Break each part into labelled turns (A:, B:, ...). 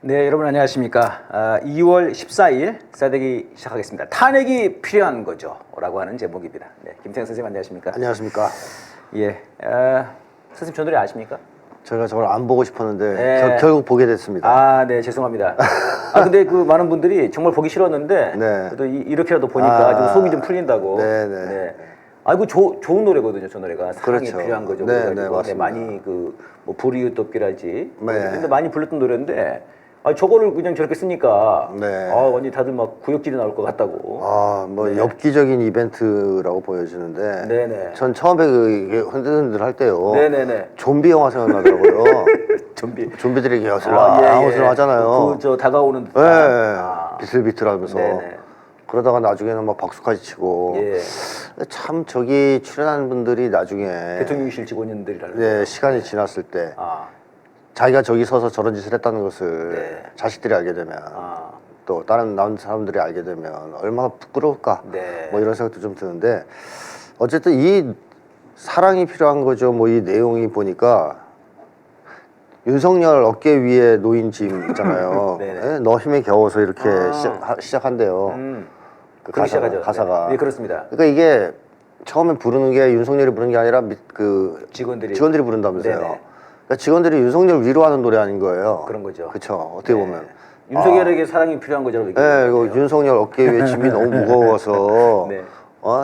A: 네, 여러분 안녕하십니까. 2월 14일 싸대기 시작하겠습니다. 탄핵이 필요한 거죠 라고 하는 제목입니다. 네, 김태형 선생님 안녕하십니까.
B: 안녕하십니까.
A: 예, 선생님 저 노래 아십니까?
B: 제가 저걸 안 보고 싶었는데
A: 네.
B: 결국 보게 됐습니다.
A: 아, 네, 죄송합니다. 근데 그 많은 분들이 정말 보기 싫었는데
B: 네.
A: 그래도 이렇게라도 보니까 좀 속이 좀 풀린다고.
B: 네.
A: 아, 이거 좋은 노래거든요, 저 노래가. 사랑이
B: 그렇죠.
A: 필요한 거죠.
B: 네,
A: 그래가지고.
B: 네, 맞습니다.
A: 많이 뭐 불이웃 돕기랄지.
B: 네.
A: 근데 많이 불렀던 노래인데, 저거를 그냥 저렇게 쓰니까,
B: 네.
A: 완전히 다들 막 구역질이 나올 것 같다고.
B: 뭐 엽기적인 이벤트라고 보여지는데
A: 네네.
B: 전 처음에 이게 흔들흔들 할 때요.
A: 네네네.
B: 좀비 영화 생각나더라고요. 좀비들이 이렇게 어슬렁 하잖아요.
A: 저 다가오는
B: 네.
A: 듯한.
B: 비틀비틀하면서.
A: 네네.
B: 그러다가 나중에는 막 박수까지 치고.
A: 예.
B: 참 저기 출연하는 분들이 나중에
A: 대통령실 직원들이라는.
B: 네, 시간이 지났을 때
A: 아,
B: 자기가 저기 서서 저런 짓을 했다는 것을
A: 네.
B: 자식들이 알게 되면 또 다른 사람들이 알게 되면 얼마나 부끄러울까.
A: 네.
B: 뭐 이런 생각도 좀 드는데 어쨌든 이 사랑이 필요한 거죠. 뭐 이 내용이 보니까 윤석열 어깨 위에 놓인 짐 있잖아요. 네? 너 힘에 겨워서 이렇게 시작한대요. 그 가사가.
A: 네, 그렇습니다.
B: 그러니까 이게 처음에 부르는 게 윤석열이 부르는 게 아니라 그
A: 직원들이
B: 부른다면서요.
A: 네네.
B: 그러니까 직원들이 윤석열 위로하는 노래 아닌 거예요.
A: 그런 거죠.
B: 그렇죠. 어떻게 보면
A: 윤석열에게 사랑이 필요한 거죠.
B: 네, 이거 윤석열 어깨 위에 짐이 너무 무거워서
A: 네.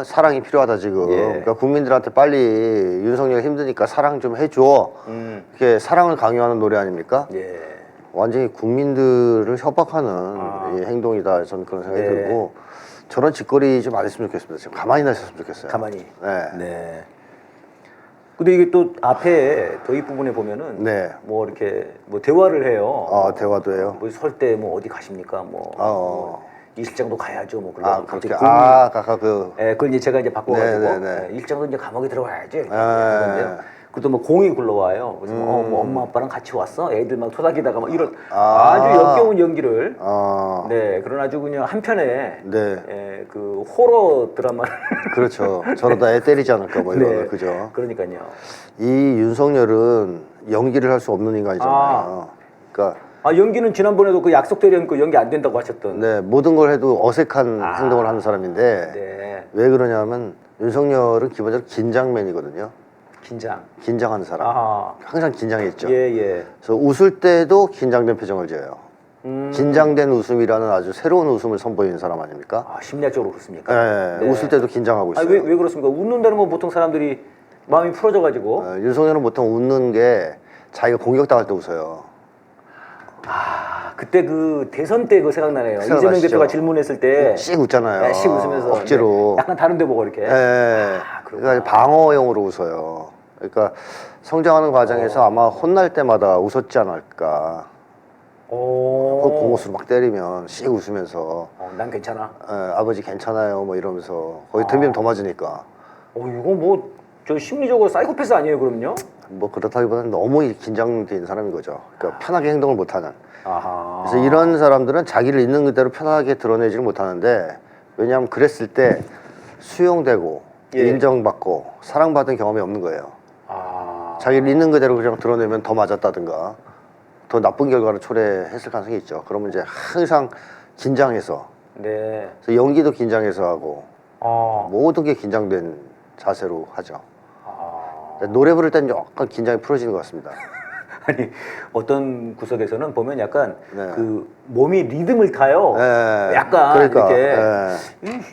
B: 사랑이 필요하다 지금.
A: 예.
B: 그러니까 국민들한테 빨리 윤석열 힘드니까 사랑 좀 해줘. 이렇게 사랑을 강요하는 노래 아닙니까?
A: 예.
B: 완전히 국민들을 협박하는 이 행동이다. 저는 그런 생각이 들고 저런 짓거리 좀 안 했으면 좋겠습니다. 지금 가만히나 있었으면 좋겠어요.
A: 가만히.
B: 네.
A: 네. 근데 이게 또 앞에 도입 부분에 보면은
B: 네.
A: 뭐 이렇게 뭐 대화를 해요.
B: 대화도 해요.
A: 뭐 설 때 뭐 어디 가십니까? 이 실장도 가야죠. 뭐 그러고
B: 그렇게. 아까 그.
A: 예, 그걸 이제 제가 이제 바꿔가지고
B: 네네네.
A: 일장도 이제 감옥에 들어가야지. 이렇게 그래도 뭐 공이 굴러와요. 그래서 뭐 엄마 아빠랑 같이 왔어? 애들 막 토닥이다가 막 이런 아주 역겨운 연기를. 네, 그런 아주 그냥 한편에
B: 네.
A: 그 호러 드라마를.
B: 그렇죠. 저러다 애 때리지 않을까 뭐 이런
A: 네.
B: 그죠.
A: 그러니까요.
B: 이 윤석열은 연기를 할 수 없는 인간이잖아요. 그러니까
A: 연기는 지난번에도 그 약속대로 그 연기 안 된다고 하셨던.
B: 네, 모든 걸 해도 어색한 행동을 하는 사람인데
A: 네.
B: 왜 그러냐면 윤석열은 기본적으로 긴장맨이거든요. 긴장하는 사람. 항상 긴장했죠.
A: 예.
B: 그래서 웃을 때도 긴장된 표정을 지어요. 긴장된 웃음이라는 아주 새로운 웃음을 선보이는 사람 아닙니까?
A: 심리학적으로 그렇습니까?
B: 네, 웃을 때도 긴장하고 있어요.
A: 왜 그렇습니까? 웃는다는 건 보통 사람들이 마음이 풀어져가지고.
B: 윤석열은 보통 웃는 게 자기가 공격당할 때 웃어요.
A: 그때 그 대선 때 그 생각나네요.
B: 생각나시죠?
A: 이재명 대표가 질문했을 때
B: 씩 웃잖아요.
A: 네, 씩 웃으면서
B: 억지로.
A: 약간 다른 데 보고 이렇게.
B: 그러니까 방어용으로 웃어요. 그러니까 성장하는 과정에서 아마 혼날 때마다 웃었지 않을까. 그 공옷으로 막 때리면 씩 웃으면서
A: 난 괜찮아.
B: 아버지 괜찮아요 뭐 이러면서 거기 덤비면 더 맞으니까.
A: 이거 뭐 저 심리적으로 사이코패스 아니에요 그럼요?
B: 뭐 그렇다기보다는 너무 긴장된 사람인 거죠. 그러니까 편하게 행동을 못하는.
A: 아하.
B: 그래서 이런 사람들은 자기를 있는 그대로 편하게 드러내지를 못하는데 왜냐하면 그랬을 때 수용되고 인정받고 사랑받은 경험이 없는 거예요. 자기를 있는 그대로 그냥 드러내면 더 맞았다든가 더 나쁜 결과를 초래했을 가능성이 있죠. 그러면 이제 항상 긴장해서 그래서 연기도 긴장해서 하고 모든 게 긴장된 자세로 하죠. 노래 부를 때는 약간 긴장이 풀어지는 것 같습니다.
A: 아니 어떤 구석에서는 보면 약간 그 몸이 리듬을 타요. 약간
B: 그러니까,
A: 이렇게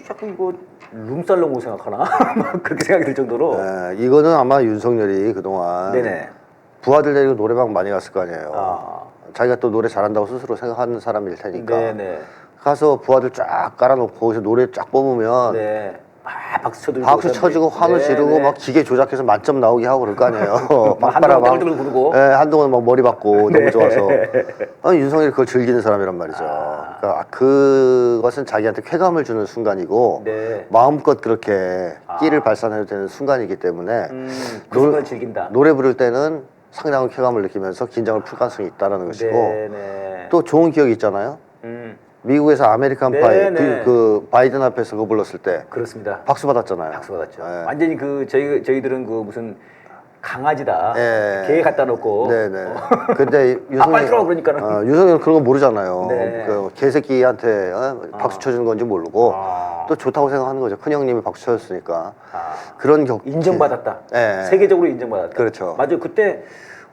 A: 약간 이거 룸살롱으로 생각하나? 막 그렇게 생각이 들 정도로.
B: 이거는 아마 윤석열이 그동안 부하들 데리고 노래방 많이 갔을 거 아니에요. 자기가 또 노래 잘한다고 스스로 생각하는 사람일 테니까 가서 부하들 쫙 깔아놓고 거기서 노래 쫙 뽑으면 박수 쳐주고 환호 지르고 막 기계 조작해서 만점 나오게 하고 그럴 거 아니에요.
A: 한동안 떼굴떼굴 부르고.
B: 한동안 막 머리 받고 너무 좋아서. 윤석열이 그걸 즐기는 사람이란 말이죠. 그러니까 그것은 자기한테 쾌감을 주는 순간이고 마음껏 그렇게 끼를 발산해도 되는 순간이기 때문에
A: 그 순간을 즐긴다.
B: 노래 부를 때는 상당한 쾌감을 느끼면서 긴장을 풀 가능성이 있다는 것이고 또 좋은 기억이 있잖아요. 미국에서 아메리칸 파이 그 바이든 앞에서 그거 불렀을 때
A: 그렇습니다.
B: 박수 받았잖아요.
A: 박수 받았죠. 완전히 그 저희들은 그 무슨 강아지다.
B: 예.
A: 개 갖다 놓고.
B: 네네. 근데
A: 빨리 들어와 그러니까는.
B: 유성이는 그런 거 모르잖아요.
A: 네.
B: 그 개새끼한테 박수 쳐주는 건지 모르고 또 좋다고 생각하는 거죠. 큰 형님이 박수 쳐줬으니까. 그런
A: 인정받았다.
B: 예.
A: 세계적으로 인정받았다.
B: 그렇죠.
A: 맞아요. 그때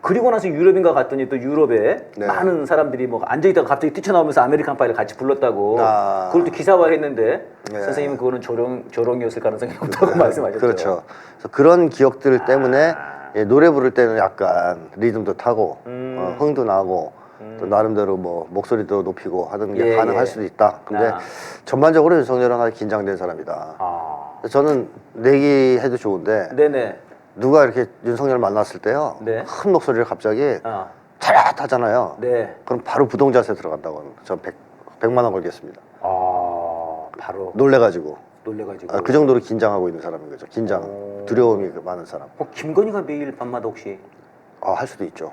A: 그리고 나서 유럽인가 갔더니 또 유럽에
B: 네.
A: 많은 사람들이 뭐 앉아있다가 갑자기 뛰쳐나오면서 아메리칸 파이를 같이 불렀다고 그걸 또 기사화했는데
B: 네.
A: 선생님은 그거는 조롱이었을 가능성이 높다고 말씀하셨죠.
B: 그렇죠. 그래서 그런 기억들 때문에 예, 노래 부를 때는 약간 리듬도 타고 흥도 나고 또 나름대로 뭐 목소리도 높이고 하는 게
A: 예,
B: 가능할
A: 예.
B: 수도 있다. 근데 전반적으로 윤석열은 아주 긴장된 사람이다. 저는 내기해도 좋은데
A: 네네.
B: 누가 이렇게 윤석열 만났을 때요.
A: 네.
B: 큰 목소리를 갑자기 차렷 하잖아요.
A: 네.
B: 그럼 바로 부동자세 들어간다고 합니다. 전 100만 원 걸겠습니다.
A: 바로
B: 놀래가지고.
A: 놀래가지고.
B: 그 정도로 긴장하고 있는 사람인 거죠. 긴장, 두려움이 많은 사람.
A: 김건희가 매일 밤마다 혹시
B: 할 수도 있죠.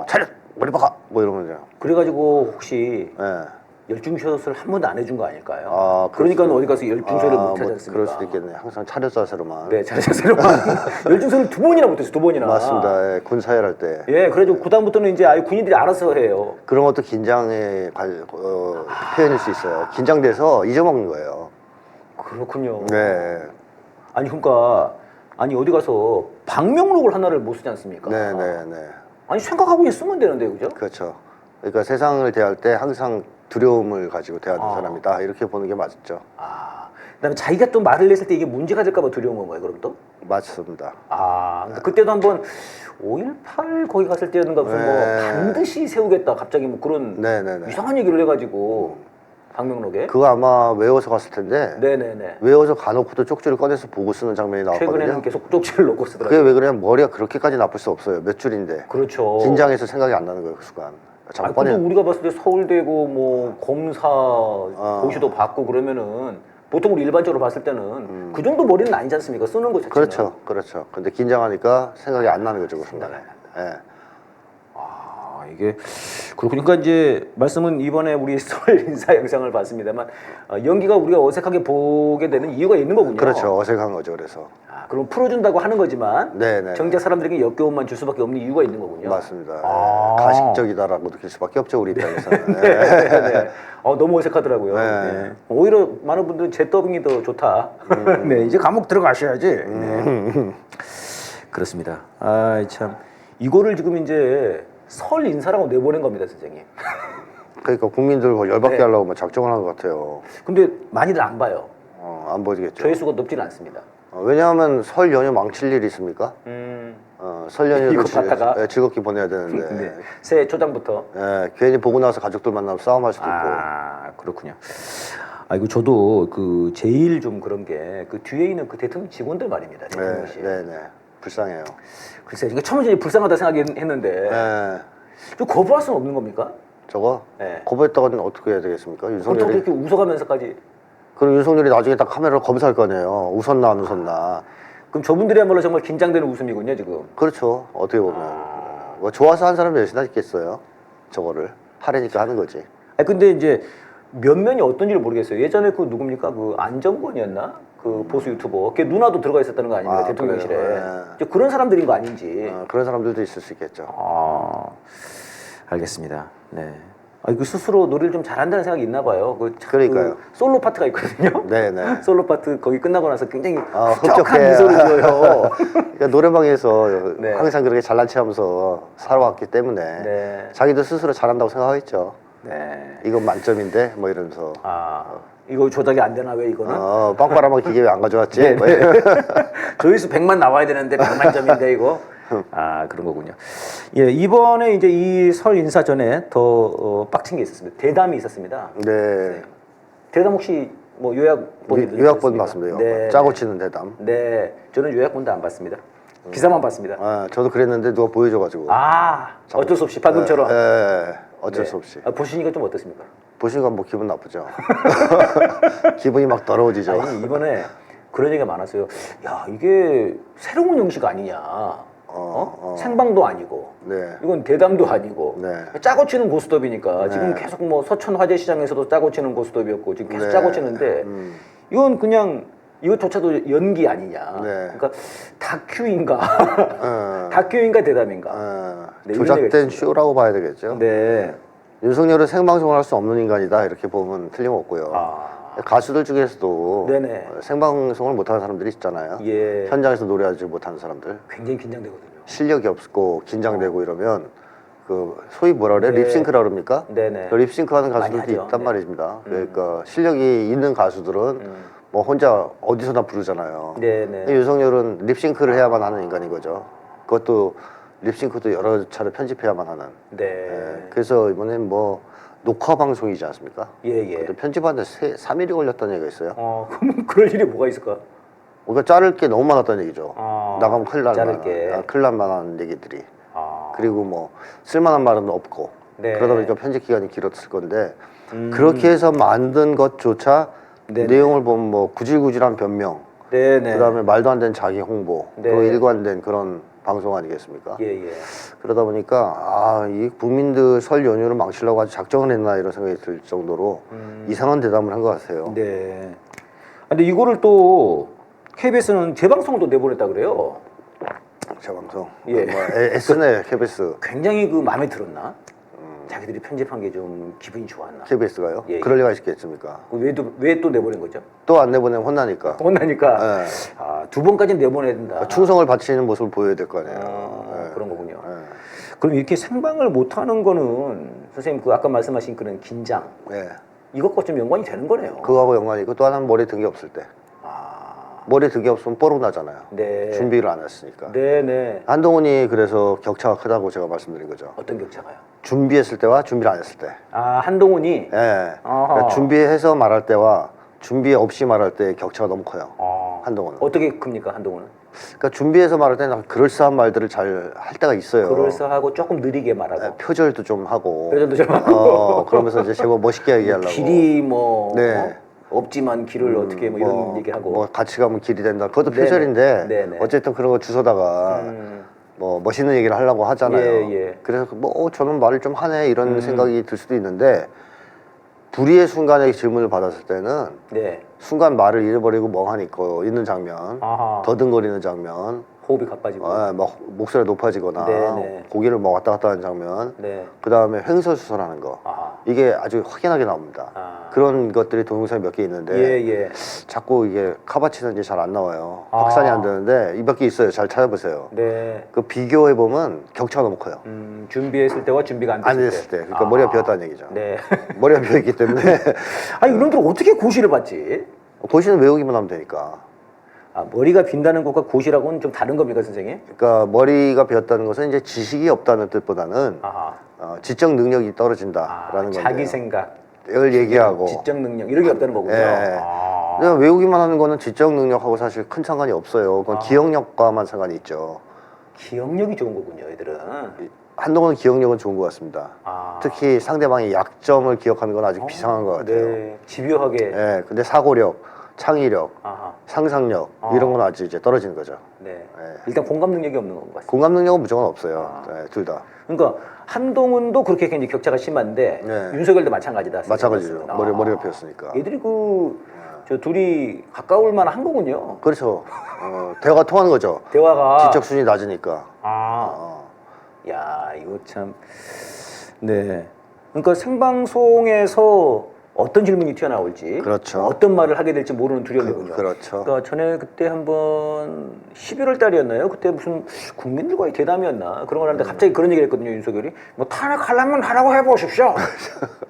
B: 차렷! 머리 박아! 뭐 이러면
A: 그래가지고 혹시
B: 네.
A: 열중샷을 한 번도 안 해준 거 아닐까요? 그러니까 어디 가서 열중샷을 못 하지 않습니까?
B: 그럴 수도 있겠네. 항상 차렷 자세로만.
A: 네, 자세로만. 열중샷을 2번이나 못했어요. 2번이나.
B: 맞습니다. 예, 군 사열할 때.
A: 예, 그래도 그다음부터는 이제 아예 군인들이 알아서 해요.
B: 그런 것도 긴장의 표현일 수 있어요. 긴장돼서 잊어먹는 거예요.
A: 그렇군요.
B: 네.
A: 아니 그러니까 어디 가서 방명록을 하나를 못 쓰지 않습니까?
B: 네네네.
A: 아니 생각하고 그냥 쓰면 되는데 그죠?
B: 그렇죠. 그러니까 세상을 대할 때 항상 두려움을 가지고 대하는 사람이다. 이렇게 보는 게 맞죠.
A: 그다음에 자기가 또 말을 냈을 때 이게 문제가 될까 봐 두려운 건가요, 그럼 또?
B: 맞습니다.
A: 그러니까 그때도 한번 5.18 거기 갔을 때였는가 무슨 뭐 반드시 세우겠다 갑자기 뭐 그런
B: 네네네.
A: 이상한 얘기를 해가지고 방명록에
B: 그거 아마 외워서 갔을 텐데
A: 네네네.
B: 외워서 가놓고도 쪽지를 꺼내서 보고 쓰는 장면이 나왔거든요.
A: 최근에는 계속 쪽지를 놓고 쓰더라고요.
B: 그게 왜 그러냐면 머리가 그렇게까지 나쁠 수 없어요. 몇 줄인데.
A: 그렇죠.
B: 긴장해서 생각이 안 나는 거예요, 그 순간.
A: 근데 우리가 봤을 때 서울대고 뭐 검사 고시도 받고 그러면은 보통 우리 일반적으로 봤을 때는 그 정도 머리는 아니지 않습니까? 쓰는 거 자체는.
B: 그렇죠, 그렇죠. 근데 긴장하니까 생각이 안 나는 거죠, 그 순간에. 예.
A: 이게 그렇고 그러니까 이제 말씀은 이번에 우리 설 인사 영상을 봤습니다만 연기가 우리가 어색하게 보게 되는 이유가 있는 거군요.
B: 그렇죠, 어색한 거죠, 그래서.
A: 그럼 풀어준다고 하는 거지만
B: 네네.
A: 정작 사람들에게 역겨움만 줄 수밖에 없는 이유가 있는 거군요.
B: 맞습니다. 가식적이다라고 느낄 수밖에 없죠, 우리 입장에서는.
A: 네. 너무 어색하더라고요.
B: 네.
A: 네. 오히려 많은 분들은 제 더빙이 더 좋다. 네, 이제 감옥 들어가셔야지. 네. 그렇습니다. 참 이거를 지금 이제 설 인사라고 내보낸 겁니다, 선생님.
B: 그러니까 국민들 열받게 하려고 막 작정을 한 것 같아요.
A: 근데 많이들 안 봐요.
B: 안 보이겠죠.
A: 조회수가 높지는 않습니다.
B: 왜냐하면 설 연휴 망칠 일이 있습니까? 설 연휴를
A: 이거 봤다가?
B: 즐겁게 보내야 되는데.
A: 네. 새해 초장부터.
B: 괜히 보고 나서 가족들 만나면 싸움할 수도 있고.
A: 그렇군요. 이거 저도 그 제일 좀 그런 게 그 뒤에 있는 그 대통령 직원들 말입니다. 대통령실.
B: 네네. 불쌍해요.
A: 글쎄, 이거 처음에 불쌍하다 생각했는데 좀 거부할 수는 없는 겁니까?
B: 저거?
A: 네.
B: 거부했다가는 어떻게 해야 되겠습니까?
A: 그렇다고
B: 윤석열이.
A: 이렇게 웃어가면서까지.
B: 그럼 윤석열이 나중에 딱 카메라로 검사할 거 아니에요. 웃었나 안 웃었나.
A: 그럼 저분들이야말로 정말 긴장되는 웃음이군요, 지금.
B: 그렇죠. 어떻게 보면. 뭐 좋아서 한 사람이 몇이나 있겠어요. 저거를. 하려니까 하는 거지.
A: 근데 이제 면면이 어떤지를 모르겠어요. 예전에 그 누굽니까? 그 안정권이었나? 그 보수 유튜버. 걔 누나도 들어가 있었다는 거 아닙니까? 대통령실에. 이제 그런 사람들인 거 아닌지.
B: 그런 사람들도 있을 수 있겠죠.
A: 알겠습니다. 네. 그 스스로 노래를 좀 잘한다는 생각이 있나 봐요.
B: 그러니까요.
A: 솔로 파트가 있거든요.
B: 네네.
A: 솔로 파트 거기 끝나고 나서 굉장히
B: 흡족한
A: 흡족한 미소를 지어요.
B: 그러니까 노래방에서
A: 네.
B: 항상 그렇게 잘난 체하면서 살아왔기 때문에
A: 네.
B: 자기도 스스로 잘한다고 생각하겠죠.
A: 네.
B: 이건 만점인데 뭐 이러면서
A: 이거 조작이 안 되나 왜 이거는?
B: 빵빠라만 기계 왜 안 가져왔지?
A: 네, 네. 조회수 100만 나와야 되는데 100만 점인데 이거. 그런 거군요. 예, 이번에 이제 이 설 인사 전에 더 빡친 게 있었습니다. 대담이 있었습니다.
B: 네.
A: 대담 혹시 뭐 요약본
B: 요약본 봤습니다.
A: 네.
B: 짜고 치는 대담.
A: 네, 저는 요약본도 안 봤습니다. 기사만 봤습니다.
B: 저도 그랬는데 누가 보여줘가지고.
A: 어쩔 수 없이 방금처럼.
B: 어쩔 수 없이.
A: 보시니까 좀 어떻습니까?
B: 보시니까 뭐 기분 나쁘죠. 기분이 막 더러워지죠.
A: 아니, 이번에 그런 얘기가 많았어요. 야, 이게 새로운 형식 아니냐. 생방도 아니고,
B: 네.
A: 이건 대담도 아니고,
B: 네.
A: 짜고 치는 고스톱이니까
B: 네.
A: 지금 계속 뭐 서천 화재 시장에서도 짜고 치는 고스톱이었고 지금 계속
B: 네.
A: 짜고 치는데 이건 그냥 이것조차도 연기 아니냐.
B: 네.
A: 그러니까 다큐인가, 다큐인가 대담인가. 네, 이런 얘기가
B: 조작된
A: 있습니다.
B: 쇼라고 봐야 되겠죠.
A: 네.
B: 윤석열은 생방송을 할 수 없는 인간이다 이렇게 보면 틀림없고요. 가수들 중에서도
A: 네네.
B: 생방송을 못하는 사람들이 있잖아요.
A: 예.
B: 현장에서 노래하지 못하는 사람들.
A: 굉장히 긴장되거든요.
B: 실력이 없고 긴장되고 이러면 그 소위 뭐라 그래?
A: 네.
B: 립싱크라 그럽니까?
A: 네네.
B: 그 립싱크하는
A: 많이
B: 가수들도
A: 하죠.
B: 있단
A: 네.
B: 말입니다. 그러니까 실력이 있는 가수들은 뭐 혼자 어디서나 부르잖아요.
A: 네네.
B: 근데 윤석열은 립싱크를 해야만 하는 인간인 거죠. 그것도 립싱크도 여러 차례 편집해야만 하는.
A: 네.
B: 예, 그래서 이번엔 뭐 녹화 방송이지 않습니까?
A: 예.
B: 근데 편집하는데 3일이 걸렸다는 얘기가 있어요.
A: 그럼 그럴 일이 뭐가 있을까?
B: 그러니까 자를 게 너무 많았다는 얘기죠. 나가면 큰일 날
A: 자를
B: 만한,
A: 게.
B: 큰일 날 만한 얘기들이. 그리고 뭐 쓸만한 말은 없고.
A: 네.
B: 그러다 보니까 편집 기간이 길었을 건데 그렇게 해서 만든 것조차
A: 네네.
B: 내용을 보면 뭐 구질구질한 변명,
A: 네네.
B: 그다음에 말도 안 되는 자기 홍보,
A: 네.
B: 또 일관된 그런 방송 아니겠습니까?
A: 예.
B: 그러다 보니까 이 국민들 설 연휴를 망치려고 아주 작정을 했나 이런 생각이 들 정도로 이상한 대담을 한 것 같아요.
A: 네. 근데 이거를 또 KBS는 재방송도 내보냈다 그래요.
B: 재방송.
A: 예.
B: 뭐 SNL, KBS.
A: 굉장히 그 마음에 들었나? 자기들이 편집한 게 좀 기분이 좋았나?
B: KBS가요?
A: 예.
B: 그럴 리가 있겠습니까?
A: 왜 또 내보낸 거죠?
B: 또 안 내보내면 혼나니까.
A: 혼나니까
B: 예.
A: 두 번까지는 내보내야 된다.
B: 충성을 바치는 모습을 보여야 될 거 아니에요. 예.
A: 그런 거군요.
B: 예.
A: 그럼 이렇게 생방을 못 하는 거는 선생님 그 아까 말씀하신 그런 긴장
B: 예.
A: 이것과 좀 연관이 되는 거네요.
B: 그거하고 연관이 있고 또 하나는 머리에 등이 없을 때. 머리에 등이 없으면 뽀록 나잖아요.
A: 네.
B: 준비를 안 했으니까.
A: 네네.
B: 한동훈이 그래서 격차가 크다고 제가 말씀드린 거죠.
A: 어떤 격차가요?
B: 준비했을 때와 준비를 안 했을 때.
A: 한동훈이.
B: 예. 그러니까 준비해서 말할 때와 준비 없이 말할 때 격차가 너무 커요. 한동훈은.
A: 어떻게 큽니까 한동훈은?
B: 그러니까 준비해서 말할 때는 그럴싸한 말들을 잘 할 때가 있어요.
A: 그럴싸하고 조금 느리게 말하고.
B: 예, 표절도 좀 하고.
A: 표정도 좀 하고.
B: 그러면서 이제 제법 멋있게 얘기하려고.
A: 길이 뭐
B: 네.
A: 없지만 길을 어떻게 뭐 이런 얘기하고.
B: 뭐 같이 가면 길이 된다. 그것도
A: 네네.
B: 표절인데
A: 네네.
B: 어쨌든 그런 거 주워다가 뭐 멋있는 얘기를 하려고 하잖아요.
A: 예.
B: 그래서 뭐 저는 말을 좀 하네 이런 생각이 들 수도 있는데 불의의 순간에 질문을 받았을 때는
A: 네.
B: 순간 말을 잃어버리고 멍하니 있는 장면, 더듬거리는 장면,
A: 호흡이 가빠지고.
B: 막 목소리가 높아지거나
A: 네네.
B: 고개를 뭐 왔다 갔다 하는 장면,
A: 네.
B: 그 다음에 횡설수설하는 거 이게 아주 확연하게 나옵니다. 그런 것들이 동영상이 몇 개 있는데
A: 예.
B: 자꾸 이게 카바치는지 잘 안 나와요. 확산이 안 되는데 이 몇 개 있어요. 잘 찾아보세요.
A: 네.
B: 그 비교해 보면 격차가 너무 커요.
A: 준비했을 때와 준비가
B: 안 됐을 때. 그러니까 머리가 비었다는 얘기죠.
A: 네.
B: 머리가 비어있기 때문에
A: 아니 이놈들 어떻게 고시를 받지?
B: 고시는 외우기만 하면 되니까.
A: 머리가 빈다는 것과 고시라고는 좀 다른 겁니까 선생님?
B: 그러니까 머리가 비었다는 것은 이제 지식이 없다는 뜻보다는 지적 능력이 떨어진다라는 건데.
A: 자기 생각을
B: 얘기하고
A: 지적 능력 이런 게 없다는 거군요.
B: 예. 그냥 외우기만 하는 거는 지적 능력하고 사실 큰 상관이 없어요. 그건 기억력과만 상관이 있죠.
A: 기억력이 좋은 거군요, 애들은.
B: 한동훈은 기억력은 좋은 것 같습니다. 특히 상대방의 약점을 기억하는 건 아직 비상한 것 같아요.
A: 네. 집요하게.
B: 예. 근데 사고력, 창의력, 상상력 이런 건 아직 이제 떨어지는 거죠.
A: 네.
B: 예.
A: 일단 공감 능력이 없는 것 같습니다.
B: 공감 능력은 무조건 없어요. 네, 둘 다.
A: 그러니까 한동훈도 그렇게 굉장히 격차가 심한데
B: 네.
A: 윤석열도 마찬가지다.
B: 마찬가지죠. 머리가 비었으니까.
A: 애들이 저 둘이 가까울 만한 거군요.
B: 그렇죠. 대화가 통하는 거죠.
A: 대화가.
B: 지적 수준이 낮으니까.
A: 야, 이거 참. 네. 그러니까 생방송에서 어떤 질문이 튀어나올지,
B: 그렇죠.
A: 어떤 말을 하게 될지 모르는 두려움이군요.
B: 그렇죠.
A: 그러니까 전에 그때 한번 11월 달이었나요? 그때 무슨 국민들과의 대담이었나 그런 걸 하는데 갑자기 그런 얘기를 했거든요. 윤석열이 뭐 탄핵하려면 하라고 해보십시오.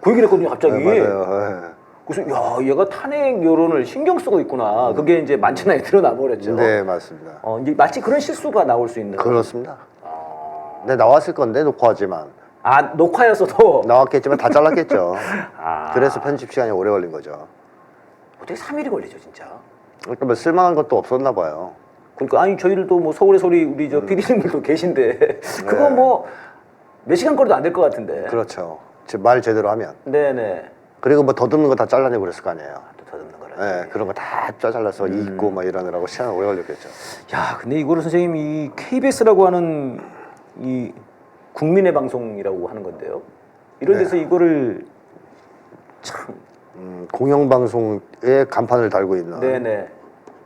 A: 그 얘기를 했거든요. 갑자기.
B: 네, 맞아요.
A: 그래서 야, 얘가 탄핵 여론을 신경 쓰고 있구나. 그게 이제 만천하에 드러나 버렸죠.
B: 네, 맞습니다.
A: 이제 마치 그런 실수가 나올 수 있는.
B: 그렇습니다. 네, 나왔을 건데 녹화하지만.
A: 녹화였어도
B: 나왔겠지만 다 잘랐겠죠. 그래서 편집 시간이 오래 걸린 거죠.
A: 어떻게 3일이 걸리죠, 진짜?
B: 그러니까 뭐 쓸만한 것도 없었나 봐요.
A: 그러니까 아니 저희들도 뭐 서울의 소리 우리 저 PD님들도 계신데 그거 뭐 몇 시간 거리도 안 될 것 같은데.
B: 그렇죠. 말 제대로 하면.
A: 네네.
B: 그리고 뭐 더듬는 거 다 잘라내고 그랬을 거 아니에요.
A: 또 더듬는 거라.
B: 네, 그런 거 다 잘라서 읽고 막 이러느라고 시간 오래 걸렸겠죠.
A: 야, 근데 이거를 선생님 이 KBS라고 하는 이 국민의 방송이라고 하는 건데요. 이런 데서 이거를 참
B: 공영방송에 간판을 달고 있는
A: 네네.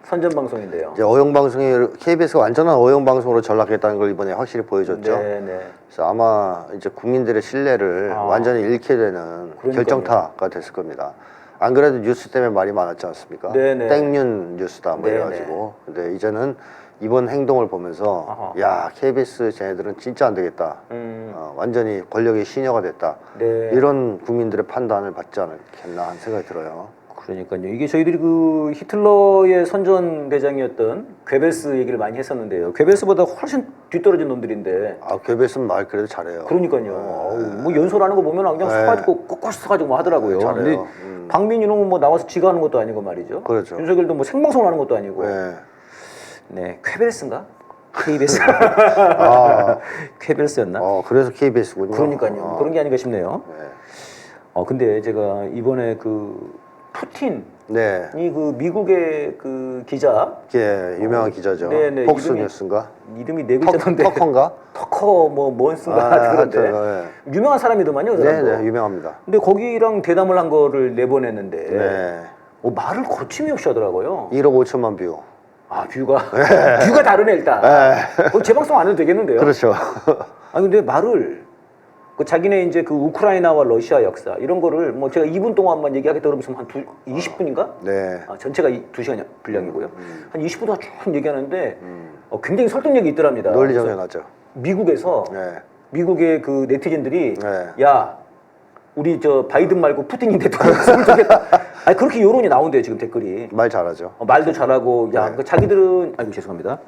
A: 선전 방송인데요.
B: 이제 어용 방송이 KBS가 완전한 어용 방송으로 전락했다는 걸 이번에 확실히 보여줬죠.
A: 네.
B: 그래서 아마 이제 국민들의 신뢰를 완전히 잃게 되는
A: 그러니까요.
B: 결정타가 됐을 겁니다. 안 그래도 뉴스 때문에 말이 많았지 않습니까?
A: 네네.
B: 땡윤 뉴스다 뭐
A: 네네.
B: 이래가지고. 근데 이제는 이번 행동을 보면서 야 KBS 쟤네들은 진짜 안 되겠다. 완전히 권력의 시녀가 됐다.
A: 네.
B: 이런 국민들의 판단을 받지 않겠나 하는 생각이 들어요.
A: 그러니까요. 이게 저희들이 그 히틀러의 선전 대장이었던 괴벨스 얘기를 많이 했었는데요. 괴벨스보다 훨씬 뒤떨어진 놈들인데.
B: 아 KBS는 말 그래도 잘해요.
A: 그러니까요. 어우, 뭐 연설하는 거 보면 그냥 서가지고 꼿꼿이 서가지고 뭐 하더라고요.
B: 잘해요.
A: 근데 박민희는 뭐 나와서 지가 하는 것도 아니고 말이죠.
B: 그렇죠.
A: 윤석열도 뭐 생방송 하는 것도 아니고.
B: 네.
A: 네, 쾌벨스인가? KBS. 쾌벨스였나?
B: 그래서 KBS군요.
A: 그러니까요. 그런 게 아닌가 싶네요.
B: 네.
A: 근데 제가 이번에 그 푸틴이
B: 네.
A: 그 미국의 그 기자
B: 예, 유명한 기자죠.
A: 네네,
B: 폭스 뉴스인가?
A: 이름이 네 글자던데.
B: 터커인가?
A: 터커 뭐 뭔스인가 그런데
B: 하여튼,
A: 유명한 사람이더만요. 그 사람도.
B: 네, 유명합니다.
A: 근데 거기랑 대담을 한 거를 내보냈는데
B: 네.
A: 말을 거침없이 하더라고요.
B: 1억 5천만 뷰.
A: 아 뷰가 뷰가 다르네 일단. 재방송 안 해도 되겠는데요?
B: 그렇죠.
A: 아니 근데 말을 그 자기네 이제 그 우크라이나와 러시아 역사 이런 거를 뭐 제가 2분 동안만 얘기하겠다 그러면서 한 20분인가?
B: 네.
A: 전체가 2시간 분량이고요. 한 20분 동안 쭉 얘기하는데 굉장히 설득력이 있더랍니다.
B: 논리정연하죠.
A: 미국에서
B: 네.
A: 미국의 그 네티즌들이
B: 네.
A: 야 우리 저 바이든 말고 푸틴이 대통령 있으면 좋겠다. 아니 그렇게 여론이 나온대요 지금 댓글이.
B: 말 잘하죠.
A: 말도 잘하고 야 그 자기들은 아이고 죄송합니다.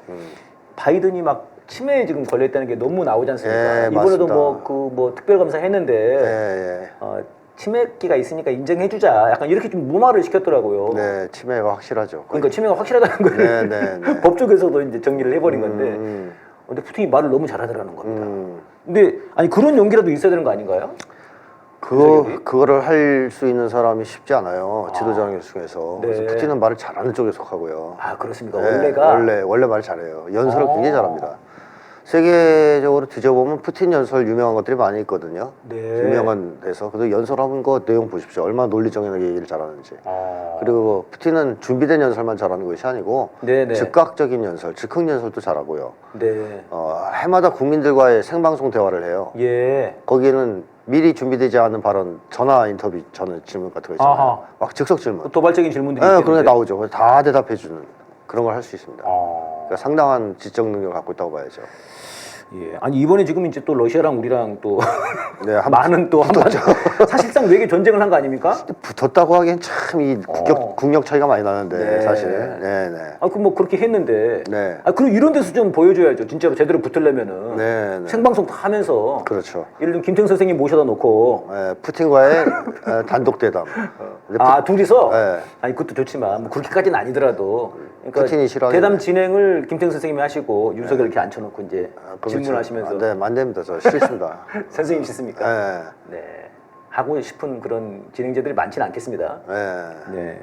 A: 바이든이 막 치매에 지금 걸려있다는 게 너무 나오지 않습니까?
B: 예,
A: 이번에도
B: 맞습니다.
A: 뭐 특별검사 했는데
B: 예.
A: 치매기가 있으니까 인정해주자. 약간 이렇게 좀 무마를 시켰더라고요.
B: 네, 치매가 확실하죠.
A: 그러니까 치매가 확실하다는 거를
B: 네.
A: 법 쪽에서도 이제 정리를 해버린 건데. 근데 푸틴이 말을 너무 잘하더라는 겁니다. 근데 아니 그런 용기라도 있어야 되는 거 아닌가요?
B: 그거를 할 수 있는 사람이 쉽지 않아요. 지도자들 중에서.
A: 네.
B: 그래서 푸틴은 말을 잘하는 쪽에 속하고요.
A: 아 그렇습니까?
B: 네,
A: 원래가
B: 원래 말 잘해요. 연설을 굉장히 잘합니다. 세계적으로 뒤져보면 푸틴 연설 유명한 것들이 많이 있거든요.
A: 네.
B: 유명한 데서. 그래서 연설하는 거 내용 보십시오. 얼마나 논리정연하게 얘기를 잘하는지. 그리고 푸틴은 준비된 연설만 잘하는 것이 아니고
A: 네네.
B: 즉각적인 연설, 즉흥 연설도 잘하고요.
A: 네.
B: 해마다 국민들과의 생방송 대화를 해요.
A: 예.
B: 거기에는 미리 준비되지 않은 발언, 전화 인터뷰, 전화 질문 같은 거 있잖아요.
A: 아하.
B: 막 즉석 질문.
A: 도발적인 질문들이
B: 네,
A: 있겠는데.
B: 그런 게 나오죠. 다 대답해주는 그런 걸 할 수 있습니다.
A: 아.
B: 그러니까 상당한 지적 능력을 갖고 있다고 봐야죠.
A: 예. 아니 이번에 지금 이제 또 러시아랑 우리랑 또
B: 네,
A: 많은 또 한번 사실상 외교 전쟁을 한 거 아닙니까?
B: 붙었다고 하기엔 참 이 국력 차이가 많이 나는데
A: 네.
B: 사실. 네.
A: 그 뭐 그렇게 했는데.
B: 네.
A: 그리고 이런 데서 좀 보여줘야죠. 진짜로 제대로 붙으려면은.
B: 네.
A: 생방송 다 하면서.
B: 그렇죠.
A: 예를 들면 김태형 선생님 모셔다 놓고.
B: 네, 푸틴과의 단독 대담. 근데
A: 둘이서?
B: 네.
A: 아니 그것도 좋지만 뭐 그렇게까지는 아니더라도. 그러니까
B: 푸틴이 싫어하겠네.
A: 대담 진행을 김태형 선생님이 하시고 윤석열 이렇게 앉혀놓고 이제
B: 그렇죠.
A: 질문하시면서.
B: 네, 안 됩니다. 저 싫습니다.
A: 선생님 싫습니까?
B: 네.
A: 네. 하고 싶은 그런 진행자들이 많지는 않겠습니다.
B: 네.
A: 네.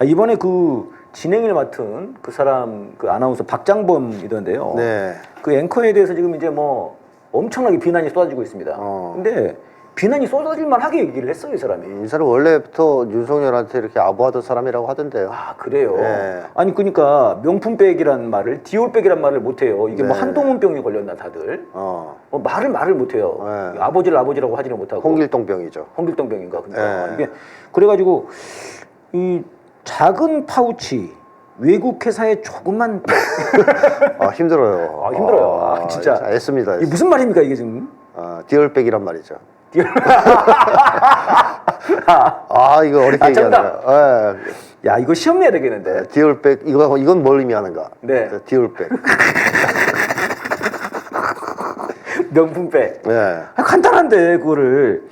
A: 이번에 그 진행을 맡은 그 사람 그 아나운서 박장범이던데요.
B: 네.
A: 그 앵커에 대해서 지금 이제 뭐 엄청나게 비난이 쏟아지고 있습니다. 근데 비난이 쏟아질만 하게 얘기를 했어요, 이 사람이.
B: 이 사람 원래부터 윤석열한테 이렇게 아부하던 사람이라고 하던데요.
A: 그래요?
B: 네.
A: 아니 그러니까 명품백이란 말을 디올백이란 말을 못해요. 이게 뭐
B: 네.
A: 한동훈병이 걸렸나 다들. 뭐 말을 못해요.
B: 네.
A: 아버지를 아버지라고 하지는 못하고.
B: 홍길동병이죠.
A: 홍길동병인가 그러니까.
B: 네.
A: 이게 그래가지고 이 작은 파우치 외국 회사에 조금만
B: 힘들어요.
A: 힘들어요. 진짜
B: 애씁니다.
A: 이게 무슨 말입니까 이게 지금?
B: 디얼백이란 말이죠. 이거 어렵게
A: 정답.
B: 얘기하네요.
A: 야 이거 시험 내야 되겠는데.
B: 디얼백 이건 뭘 의미하는가?
A: 네.
B: 디얼백.
A: 명품백.
B: 네.
A: 간단한데 그거를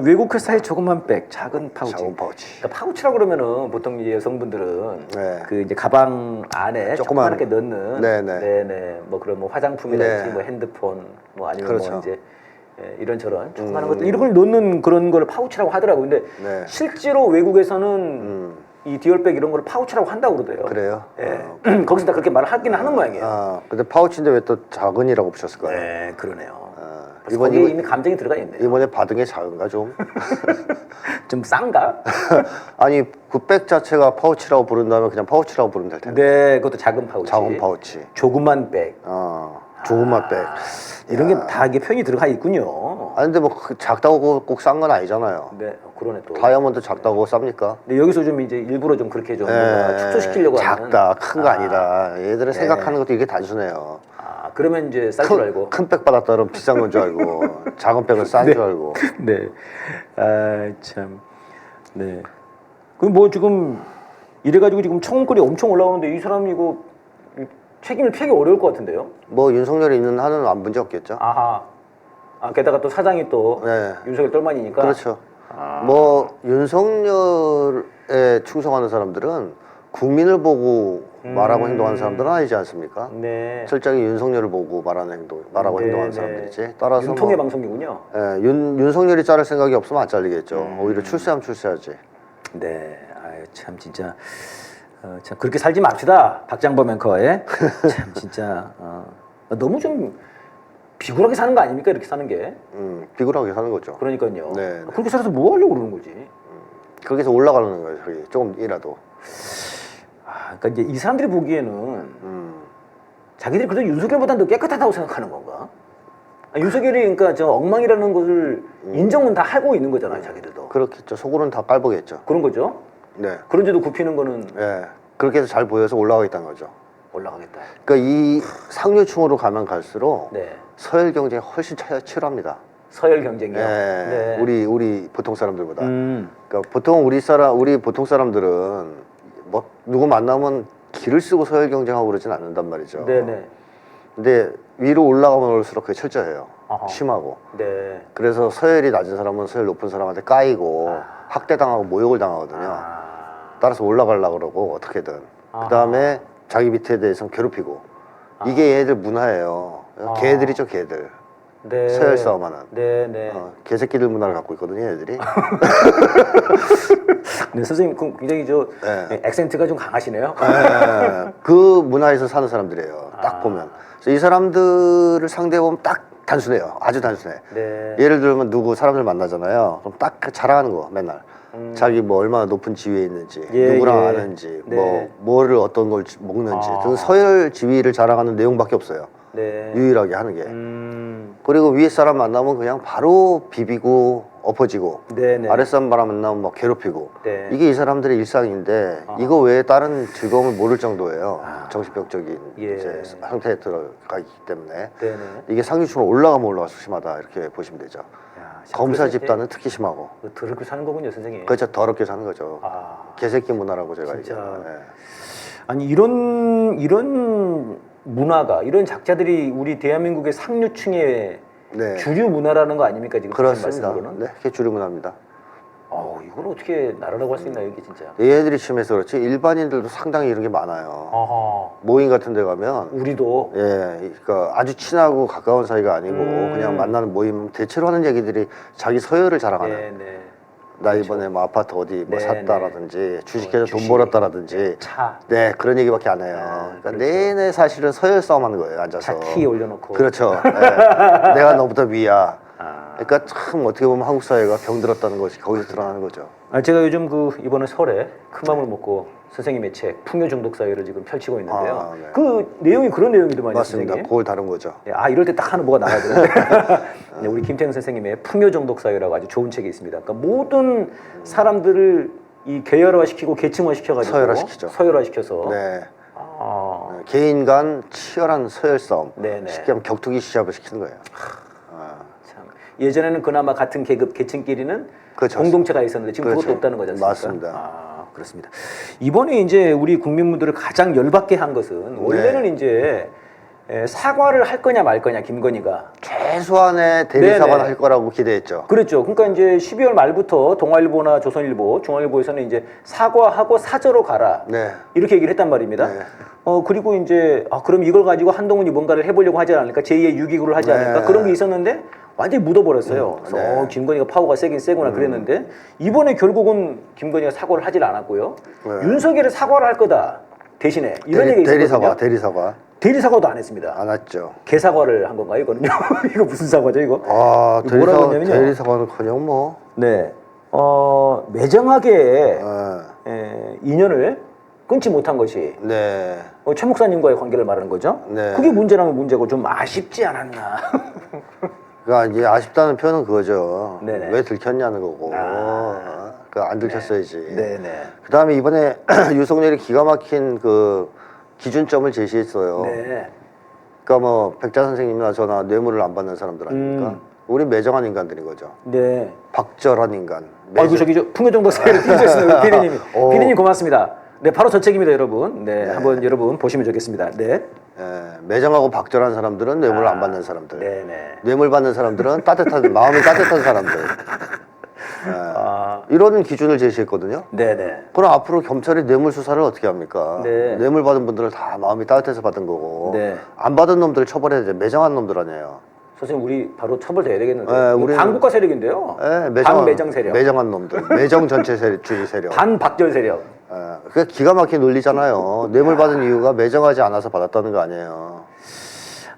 A: 외국 회사에 조그만 백, 작은 파우치.
B: 작은 파우치.
A: 그러니까 파우치라고 그러면은 보통 이제 여성분들은
B: 네.
A: 그 이제 가방 안에
B: 조그만.
A: 조그맣게 넣는
B: 네네.
A: 뭐 그런 뭐 화장품이랄지
B: 네.
A: 뭐 핸드폰 뭐 아니면
B: 그렇죠.
A: 뭐 이제 이런저런 조그마한 것들 이런 걸 넣는 그런 걸 파우치라고 하더라고. 근데
B: 네.
A: 실제로 외국에서는 이 디올백 이런 걸 파우치라고 한다고 그러대요.
B: 그래요?
A: 예. 거기서 다 그렇게 말을 하기는 하는 모양이에요.
B: 근데 파우치인데 왜 또 작은이라고 붙였을까요?
A: 네, 그러네요. 거기에 이미 감정이 들어가 있네요.
B: 이번에 받은 게 작은가 좀?
A: 좀 싼가?
B: 아니 그 백 자체가 파우치라고 부른다면 그냥 파우치라고 부르면 될 텐데.
A: 네, 그것도 작은 파우치.
B: 작은 파우치.
A: 조그만 백.
B: 조그만 백.
A: 이런 게 다 이게 표현이 들어가 있군요.
B: 아니 근데 뭐 작다고 꼭 싼 건 아니잖아요.
A: 네, 그러네 또.
B: 다이아몬드 작다고 쌉니까?
A: 근데 여기서 좀 이제 일부러 좀 그렇게 좀 뭔가 축소시키려고 하는.
B: 작다, 큰 거 아니다. 얘들은 생각하는 것도 이게 단순해요.
A: 그러면 이제 쌀 줄 알고.
B: 큰 백 받았다 그러면 비싼 건 줄 알고 작은 백은 싼 줄 알고.
A: 네. 아, 참. 네. 그 뭐 지금 이래가지고 지금 청원거리 엄청 올라오는데 이 사람이 이거 책임을 피하기 어려울 것 같은데요?
B: 뭐 윤석열이 있는 한은 안 문제 없겠죠.
A: 아하. 게다가 또 사장이 또
B: 네.
A: 윤석열 똘만이니까.
B: 그렇죠. 뭐 윤석열에 충성하는 사람들은 국민을 보고 말하고 행동하는 사람들은 아니지 않습니까?
A: 네.
B: 철저히 윤석열을 보고 말하고 행동하는 사람들이지. 따라서
A: 윤통의 방송이군요.
B: 윤석열이 자를 생각이 없으면 안 잘리겠죠. 오히려 출세하면 출세하지.
A: 네. 아유, 참 진짜. 참 그렇게 살지 맙시다. 박장범 앵커에. 참 진짜 너무 좀 비굴하게 사는 거 아닙니까? 이렇게 사는 게.
B: 비굴하게 사는 거죠.
A: 그러니까요.
B: 네.
A: 그렇게 살아서 뭐 하려고 그러는 거지?
B: 거기서 올라가는 거예요. 거기 조금이라도.
A: 그러니까 이제 이 사람들이 보기에는 자기들이 그래도 윤석열보다는 더 깨끗하다고 생각하는 건가? 윤석열이 그러니까 저 엉망이라는 것을 인정은 다 하고 있는 거잖아요, 자기들도.
B: 그렇겠죠. 속으로는 다 깔보겠죠.
A: 그런 거죠.
B: 네.
A: 그런데도 굽히는 거는
B: 네. 그렇게 해서 잘 보여서 올라가겠다는 거죠.
A: 올라가겠다.
B: 그러니까 이 상류층으로 가면 갈수록
A: 네.
B: 서열 경쟁이 훨씬 치열합니다.
A: 서열 경쟁이요.
B: 네.
A: 네.
B: 우리 보통 사람들보다. 그러니까 보통 우리 보통 사람들은 뭐 누구 만나면 길을 쓰고 서열 경쟁하고 그러진 않는단 말이죠.
A: 네네.
B: 근데 위로 올라가면 올수록 그게 철저해요.
A: 아하.
B: 심하고.
A: 네.
B: 그래서 서열이 낮은 사람은 서열 높은 사람한테 까이고 학대당하고 모욕을 당하거든요. 따라서 올라가려고 그러고 어떻게든. 그 다음에 자기 밑에 대해서는 괴롭히고. 이게 얘들 문화예요. 개들이죠, 개들.
A: 네.
B: 서열 싸움하는.
A: 네네.
B: 개새끼들 문화를 갖고 있거든요, 얘들이.
A: 네, 선생님 그 굉장히 저 액센트가 좀 강하시네요.
B: 네. 그 문화에서 사는 사람들이에요. 딱 보면. 그래서 이 사람들을 상대해보면 딱 단순해요. 아주 단순해.
A: 네.
B: 예를 들면 누구 사람들 만나잖아요. 그럼 딱 자랑하는 거 맨날. 자기 뭐 얼마나 높은 지위에 있는지, 누구랑 아는지,
A: 네.
B: 뭐를 어떤 걸 먹는지 등 서열 지위를 자랑하는 내용밖에 없어요.
A: 네.
B: 유일하게 하는 게. 그리고 위에 사람 만나면 그냥 바로 비비고 엎어지고
A: 네네.
B: 아랫사람 만나면 막 괴롭히고
A: 네.
B: 이게 이 사람들의 일상인데 이거 외에 다른 즐거움을 모를 정도예요. 정신병적인 이제 상태에 들어가 있기 때문에
A: 네네.
B: 이게 상류층으로 올라가면 올라갈수록 심하다 이렇게 보시면 되죠.
A: 야,
B: 검사 집단은 특히 심하고.
A: 더럽게 사는 거군요, 선생님.
B: 그렇죠. 더럽게 사는 거죠. 개새끼 문화라고 제가
A: 진짜.
B: 얘기해요. 네.
A: 아니 이런 문화가 이런 작자들이 우리 대한민국의 상류층의
B: 네.
A: 주류 문화라는 거 아닙니까 지금
B: 그렇습니다.
A: 말씀으로는?
B: 네, 그게 주류 문화입니다.
A: 이걸 어떻게 나라라고 할 수 있나요, 이게 진짜?
B: 얘들이 심해서 그렇지 일반인들도 상당히 이런 게 많아요.
A: 아하.
B: 모임 같은 데 가면
A: 우리도
B: 그러니까 아주 친하고 가까운 사이가 아니고 그냥 만나는 모임 대체로 하는 얘기들이 자기 서열을 자랑하는.
A: 네.
B: 나 이번에 뭐 아파트 어디 뭐
A: 네,
B: 샀다라든지 주식해서 돈
A: 주식,
B: 벌었다라든지
A: 차.
B: 네 그런 얘기밖에 안 해요. 그러니까
A: 그렇죠.
B: 내내 사실은 서열 싸움하는 거예요 앉아서.
A: 차 키 올려놓고.
B: 그렇죠. 네. 내가 너보다 위야. 그러니까 참 어떻게 보면 한국 사회가 병들었다는 것이 거기서 드러나는 거죠.
A: 제가 요즘 이번에 설에 큰 맘을 먹고 선생님의 책 풍요 중독 사회를 지금 펼치고 있는데요.
B: 네.
A: 그 내용이 그런 내용이더만요.
B: 맞습니다.
A: 선생님.
B: 그걸 다룬 거죠.
A: 이럴 때 딱 하나 뭐가 나와야 되는데 네, 우리 김태형 선생님의 풍요 중독 사회라고 아주 좋은 책이 있습니다. 그러니까 모든 사람들을 이 계열화시키고 계층화시켜가지고 서열화시켜서
B: 네. 개인 간 치열한 서열 싸움.
A: 네네.
B: 쉽게 하면 격투기 시합을 시키는 거예요.
A: 참. 예전에는 그나마 같은 계급 계층끼리는
B: 그렇죠.
A: 공동체가 있었는데 지금
B: 그렇죠.
A: 그것도 없다는 거지 않습니까?
B: 맞습니다.
A: 그렇습니다. 이번에 이제 우리 국민분들을 가장 열받게 한 것은 원래는 이제 사과를 할 거냐 말 거냐 김건희가
B: 최소한의 대리 사과는 할 거라고 기대했죠.
A: 그렇죠. 그러니까 이제 12월 말부터 동아일보나 조선일보, 중앙일보에서는 이제 사과하고 사저로 가라.
B: 네.
A: 이렇게 얘기를 했단 말입니다.
B: 네.
A: 그리고 이제 그럼 이걸 가지고 한동훈이 뭔가를 해보려고 하지 않을까? 제2의 유기구를 하지 않을까? 그런 게 있었는데 완전히 묻어버렸어요. 그래서 김건희가 파워가 세긴 세구나 그랬는데 이번에 결국은 김건희가 사과를 하질 않았고요. 윤석열이 사과를 할 거다. 대신에 이런 얘기 있었거든요.
B: 대리 사과.
A: 대리 사과도 안 했습니다.
B: 안 왔죠.
A: 개사과를 한 건가요, 이거는요? 이거 무슨 사과죠, 이거?
B: 아,
A: 이거 뭐라고 했냐면요.
B: 대리 사과는커녕 뭐.
A: 네, 매정하게
B: 네.
A: 인연을 끊지 못한 것이
B: 네.
A: 최 목사님과의 관계를 말하는 거죠.
B: 네.
A: 그게 문제라면 문제고 좀 아쉽지 않았나.
B: 그러니까 이제 아쉽다는 표현은 그거죠.
A: 네네.
B: 왜 들켰냐는 거고. 안 들켰어야지.
A: 네네.
B: 그다음에 이번에 윤석열이 기가 막힌 그 기준점을 제시했어요.
A: 네.
B: 그러니까 뭐 백자 선생님이나 저나 뇌물을 안 받는 사람들 아닙니까? 우리 매정한 인간들인 거죠.
A: 네.
B: 박절한 인간.
A: 아이고 저기 풍요정 박사님 띄우셨습니다. 피디님이. 피디님 고맙습니다. 네, 바로 저 책입니다, 여러분. 네, 한번 여러분 보시면 좋겠습니다. 네.
B: 매정하고 박절한 사람들은 뇌물을 안 받는 사람들.
A: 네네.
B: 뇌물 받는 사람들은 따뜻한 마음이 따뜻한 사람들. 이런 기준을 제시했거든요.
A: 네네.
B: 그럼 앞으로 경찰이 뇌물 수사를 어떻게 합니까?
A: 네.
B: 뇌물 받은 분들은 다 마음이 따뜻해서 받은 거고,
A: 네.
B: 안 받은 놈들을 처벌해야 돼. 매정한 놈들 아니에요.
A: 선생님 우리 바로 처벌돼야 되겠는데.
B: 네,
A: 우리 반국가 세력인데요. 반매정 세력.
B: 매정한 놈들. 매정 전체주의 세력.
A: 반박절 세력.
B: 그게 기가 막힌 논리잖아요. 뇌물 받은 이유가 매정하지 않아서 받았다는 거 아니에요.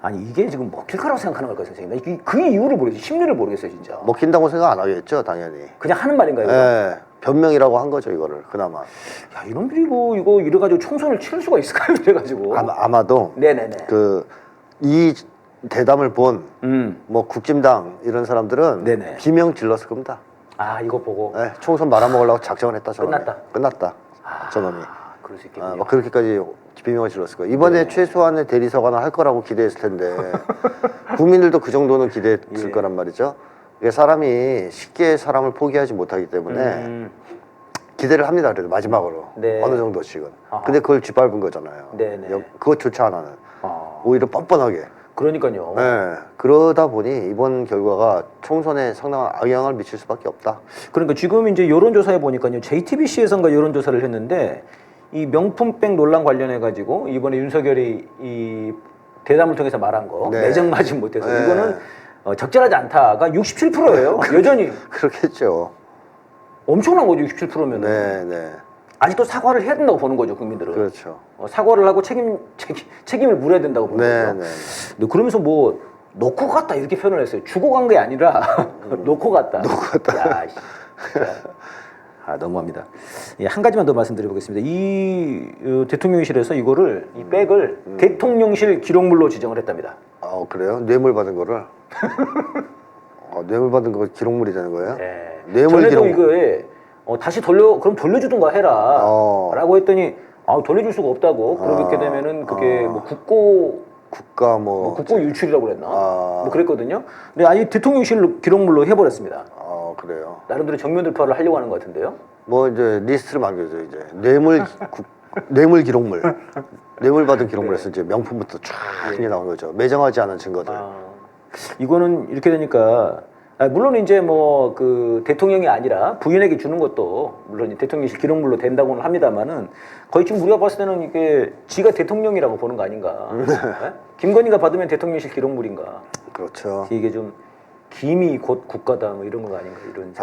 A: 아니 이게 지금 먹힐 거라고 생각하는 걸까요, 선생님? 그 이유를 모르겠어요. 심리를 모르겠어요, 진짜.
B: 먹힌다고 생각 안 하겠죠, 당연히.
A: 그냥 하는 말인가요?
B: 네, 변명이라고 한 거죠, 이거를 그나마.
A: 야, 이놈들이 이거 이래가지고 총선을 치를 수가 있을까요? 이래가지고.
B: 아마도.
A: 네네네.
B: 이 대담을 본 뭐 국진당 이런 사람들은
A: 네네.
B: 비명 질렀을 겁니다.
A: 아 이거 보고.
B: 네, 총선 말아먹으려고 작정을 했다. 저놈이.
A: 끝났다.
B: 저놈이.
A: 그럴 수 있겠네요.
B: 막 그렇게까지 비명을 질렀을 거예요. 이번에 최소한의 대리사과는 할 거라고 기대했을 텐데 국민들도 그 정도는 기대했을 거란 말이죠. 이게 사람이 쉽게 사람을 포기하지 못하기 때문에 기대를 합니다. 그래도 마지막으로
A: 네.
B: 어느 정도씩은. 근데 그걸 짓밟은 거잖아요.
A: 네네.
B: 그것조차 안 하는. 오히려 뻔뻔하게.
A: 그러니까요.
B: 네. 그러다 보니 이번 결과가 총선에 상당한 악영향을 미칠 수밖에 없다.
A: 그러니까 지금 이제 여론조사에 보니까요. JTBC에선가 여론조사를 했는데 이 명품백 논란 관련해 가지고 이번에 윤석열이 이 대담을 통해서 말한 거
B: 네.
A: 매정하지 못해서
B: 네.
A: 이거는 적절하지 않다가 67%예요. 여전히
B: 그렇겠죠.
A: 엄청난 거죠. 67%면은.
B: 네.
A: 아직도 사과를 해야 된다고 보는 거죠, 국민들은.
B: 그렇죠.
A: 사과를 하고 책임을 물어야 된다고 보는 거죠.
B: 네.
A: 근데 그러면서 뭐 놓고 갔다 이렇게 표현을 했어요. 주고 간 게 아니라 놓고 갔다. 야, 진짜. 너무합니다. 예, 한 가지만 더 말씀드려보겠습니다. 이 대통령실에서 이거를 이 백을 대통령실 기록물로 지정을 했답니다.
B: 그래요? 뇌물 받은 거를? 뇌물 받은 거 기록물이 되는 거예요?
A: 네.
B: 뇌물
A: 전에도
B: 기록.
A: 이거에 다시 그럼 돌려주든가 해라. 라고 했더니 돌려줄 수가 없다고. 그렇게 되면은 그게 뭐
B: 국가 뭐
A: 국고 유출이라고 그랬나? 뭐 그랬거든요. 근데 아예 대통령실 기록물로 해버렸습니다.
B: 그래요.
A: 나름대로 정면 돌파를 하려고 하는 것 같은데요.
B: 뭐 이제 리스트를 만들죠. 이제 뇌물 기록물, 뇌물 받은 기록물에서 이제 명품부터 쫙 나온 거죠. 매정하지 않은 증거들.
A: 이거는 이렇게 되니까 물론 이제 뭐 그 대통령이 아니라 부인에게 주는 것도 물론 대통령실 기록물로 된다고는 합니다만은 거의 지금 우리가 봤을 때는 이게 지가 대통령이라고 보는 거 아닌가? 네? 김건희가 받으면 대통령실 기록물인가?
B: 그렇죠.
A: 이게 좀 김이 곧 국가다 뭐 이런 거 아닌가 이런.